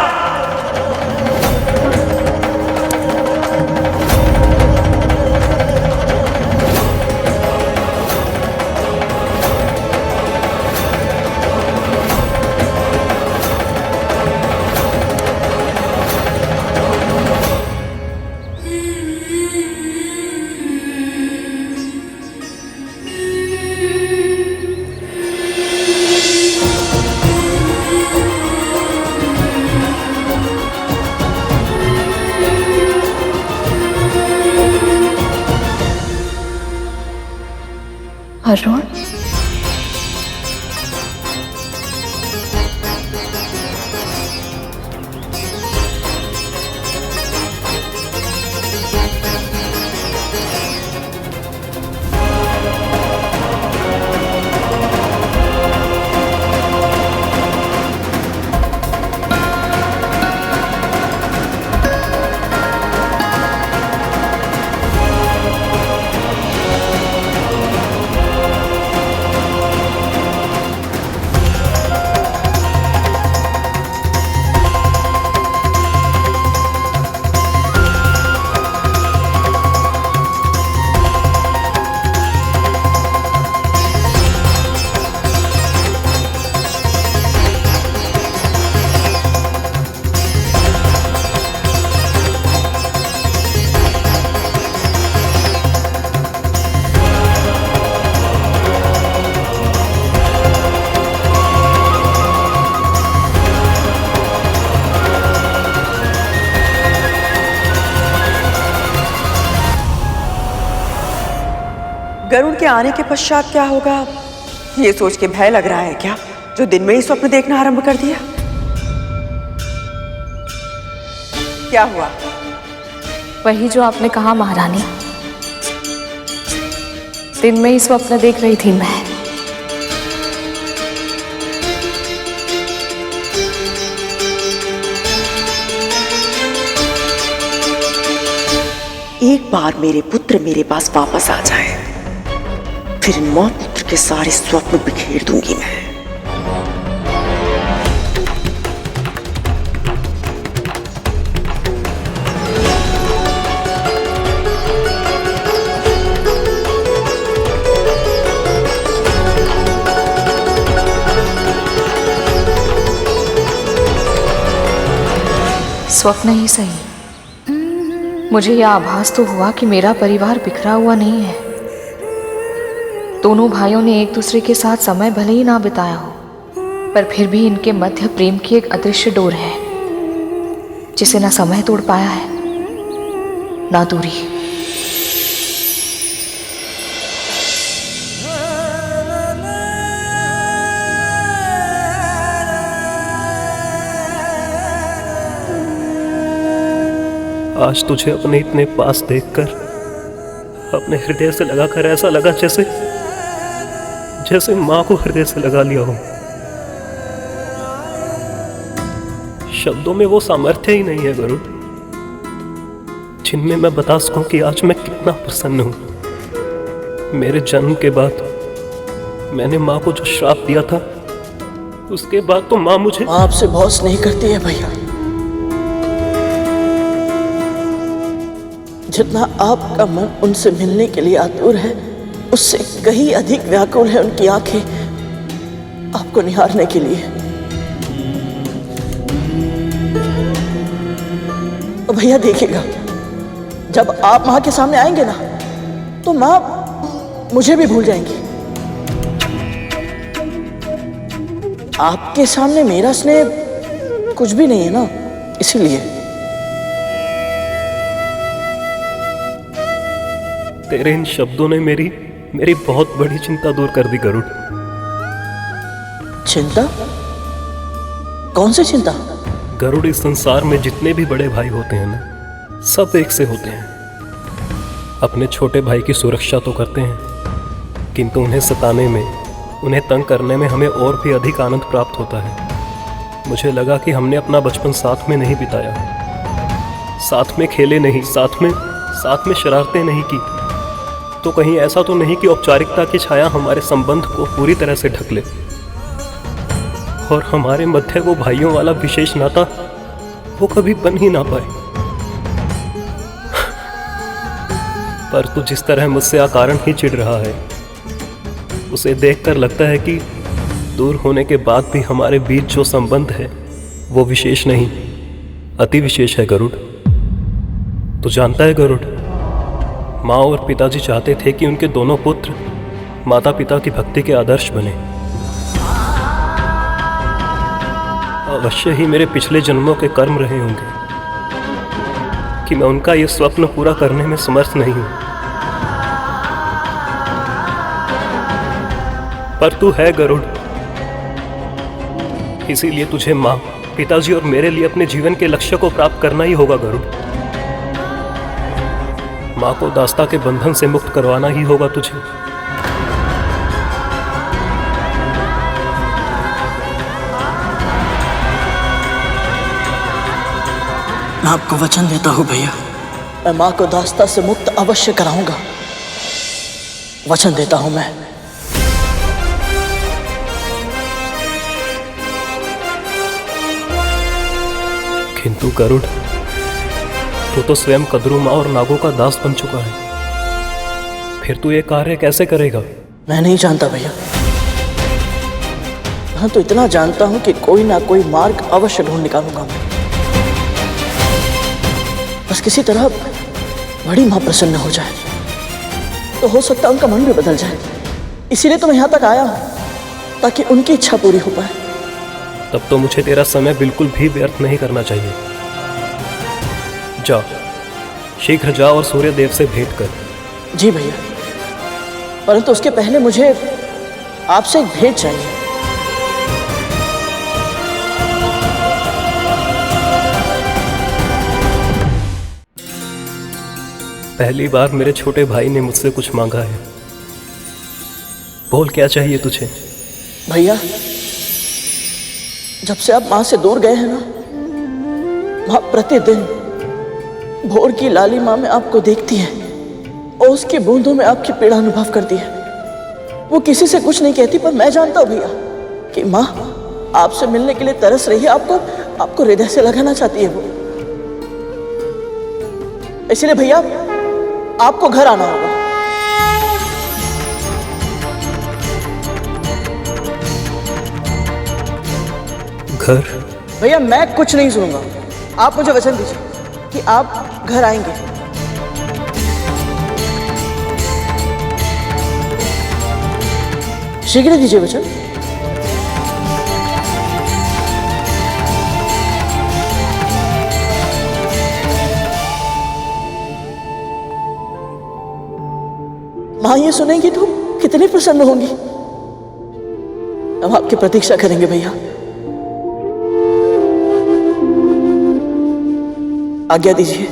अरुण, गरुड़ के आने के पश्चात क्या होगा, ये सोच के भय लग रहा है क्या, जो दिन में ही स्वप्न देखना आरंभ कर दिया? क्या हुआ? वही जो आपने कहा महारानी, दिन में ही स्वप्न देख रही थी मैं। एक बार मेरे पुत्र मेरे पास वापस आ जाए, फिर इन मौत पुत्र के सारे स्वप्न बिखेर दूंगी मैं। स्वप्न ही सही, मुझे यह आभास तो हुआ कि मेरा परिवार बिखरा हुआ नहीं है। दोनों भाइयों ने एक दूसरे के साथ समय भले ही ना बिताया हो, पर फिर भी इनके मध्य प्रेम की एक अदृश्य डोर है, जिसे ना समय तोड़ पाया है ना दूरी। आज तुझे अपने इतने पास देखकर अपने हृदय से लगाकर ऐसा लगा जैसे मां को हृदय से लगा लिया हो। शब्दों में वो सामर्थ्य ही नहीं है गरुड़, जिनमें मैं बता सकूं कि आज मैं कितना प्रसन्न हूं। मेरे जन्म के बाद मैंने मां को जो श्राप दिया था, उसके बाद तो मां मुझे आपसे बहुत स्नेह करती है भैया। जितना आपका मन उनसे मिलने के लिए आतुर है, उससे कहीं अधिक व्याकुल है उनकी आंखें आपको निहारने के लिए। तो भैया देखिएगा, जब आप मां के सामने आएंगे ना, तो मां मुझे भी भूल जाएंगी। आपके सामने मेरा स्नेह कुछ भी नहीं है ना, इसीलिए। तेरे इन शब्दों ने मेरी बहुत बड़ी चिंता दूर कर दी गरुड़। चिंता? कौन सी चिंता? गरुड़, इस संसार में जितने भी बड़े भाई होते हैं ना, सब एक से होते हैं। अपने छोटे भाई की सुरक्षा तो करते हैं, किंतु उन्हें सताने में, उन्हें तंग करने में हमें और भी अधिक आनंद प्राप्त होता है। मुझे लगा कि हमने अपना बचपन साथ में नहीं बिताया, साथ में खेले नहीं, साथ में शरारतें नहीं की, तो कहीं ऐसा तो नहीं कि औपचारिकता की छाया हमारे संबंध को पूरी तरह से ढक ले और हमारे मध्य वो भाइयों वाला विशेष नाता वो कभी बन ही ना पाए। पर तू जिस तरह मुझसे अकारण ही चिढ़ रहा है, उसे देखकर लगता है कि दूर होने के बाद भी हमारे बीच जो संबंध है वो विशेष नहीं, अति विशेष है गरुड़। तू जानता है गरुड़, माँ और पिताजी चाहते थे कि उनके दोनों पुत्र माता पिता की भक्ति के आदर्श बने। अवश्य ही मेरे पिछले जन्मों के कर्म रहे होंगे कि मैं उनका ये स्वप्न पूरा करने में समर्थ नहीं हूं। पर तू है गरुड़, इसीलिए तुझे माँ, पिताजी और मेरे लिए अपने जीवन के लक्ष्य को प्राप्त करना ही होगा गरुड़। माँ को दास्ता के बंधन से मुक्त करवाना ही होगा तुझे। मैं आपको वचन देता हूँ भैया, मैं माँ को दास्ता से मुक्त अवश्य कराऊंगा। वचन देता हूँ मैं। किंतु गरुड़, तू तो स्वयं कद्रू माँ और नागों का दास बन चुका है, फिर तू ये कार्य कैसे करेगा? मैं नहीं जानता भैया, हाँ तो इतना जानता हूं कि कोई ना कोई मार्ग अवश्य ढूंढ निकालूंगा मैं। बस किसी तरह बड़ी मां प्रसन्न हो जाए तो हो सकता है उनका मन भी बदल जाए। इसीलिए तो मैं यहां तक आया हूं, ताकि उनकी इच्छा पूरी हो पाए। तब तो मुझे तेरा समय बिल्कुल भी व्यर्थ नहीं करना चाहिए। जा, शीघ्र जा और सूर्य देव से भेंट कर। जी भैया। परंतु उसके पहले मुझे आपसे एक भेंट चाहिए। पहली बार मेरे छोटे भाई ने मुझसे कुछ मांगा है। बोल, क्या चाहिए तुझे? भैया, जब से आप मां से दूर गए हैं ना, मां प्रतिदिन भोर की लाली मां में आपको देखती है और उसकी बूंदों में आपकी पीड़ा अनुभव करती है। वो किसी से कुछ नहीं कहती, पर मैं जानता हूं भैया कि मां आपसे मिलने के लिए तरस रही है। आपको हृदय से लगाना चाहती है वो। इसलिए भैया आपको घर आना होगा। घर? भैया मैं कुछ नहीं सुनूंगा। आप मुझे वचन दीजिए कि आप घर आएंगे। शीघ्र दीजिए वचन। मां ये सुनेंगी तो कितनी प्रसन्न होंगी। हम आपकी प्रतीक्षा करेंगे भैया। आज्ञा दीजिए।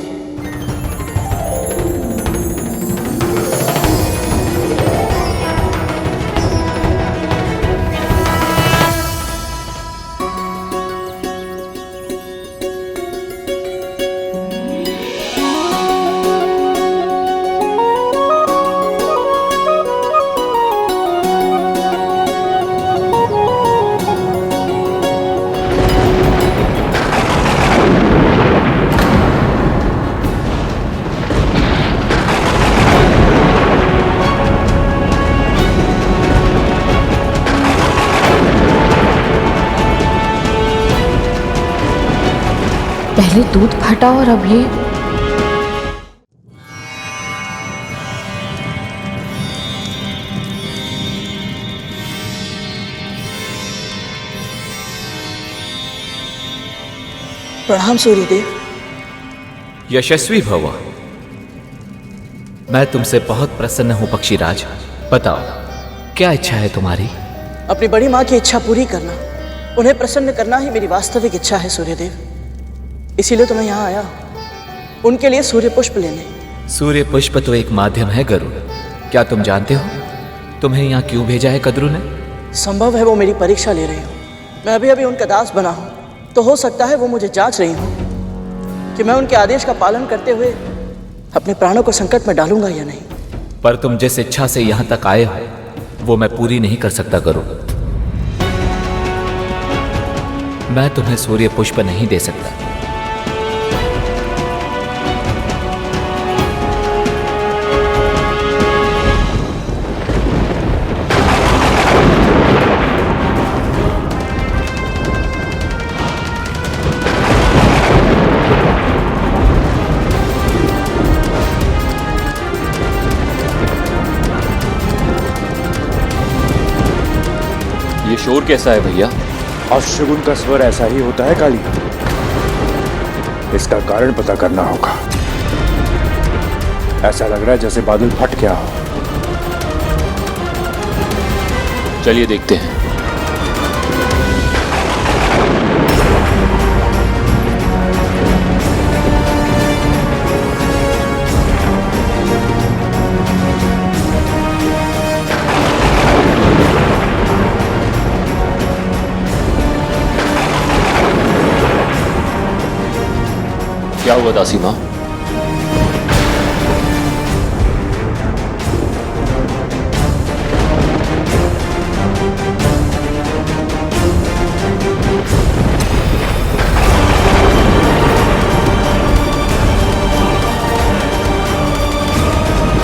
पहले दूध फटा और अब ये। प्रणाम सूर्यदेव। यशस्वी भव। मैं तुमसे बहुत प्रसन्न हूं पक्षीराज। बताओ, क्या इच्छा है तुम्हारी? अपनी बड़ी मां की इच्छा पूरी करना, उन्हें प्रसन्न करना ही मेरी वास्तविक इच्छा है सूर्यदेव। इसीलिए तो मैं यहाँ आया हूँ, उनके लिए सूर्य पुष्प लेने। सूर्य पुष्प तो एक माध्यम है गरुड़। क्या तुम जानते हो तुम्हें यहाँ क्यों भेजा है कद्रु ने? संभव है वो मेरी परीक्षा ले रही हो। मैं अभी अभी उनका दास बना हूँ, तो हो सकता है वो मुझे जांच रही हो कि मैं उनके आदेश का पालन करते हुए अपने प्राणों को संकट में डालूंगा या नहीं। पर तुम जिस इच्छा से यहाँ तक आए हो वो मैं पूरी नहीं कर सकता गरुड़। मैं तुम्हें सूर्य पुष्प नहीं दे सकता। ये शोर कैसा है भैया? अपशगुन का स्वर ऐसा ही होता है काली। इसका कारण पता करना होगा। ऐसा लग रहा है जैसे बादल फट गया हो। चलिए देखते हैं। क्या हुआ दासी मां?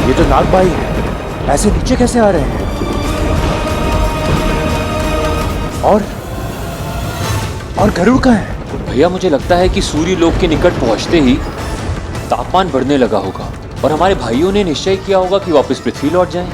ये तो नागबाई है। ऐसे नीचे कैसे आ रहे हैं? और गरुड़ कहाँ है? भैया मुझे लगता है कि सूर्य लोक के निकट पहुंचते ही तापमान बढ़ने लगा होगा और हमारे भाइयों ने निश्चय किया होगा कि वापस पृथ्वी लौट जाएं।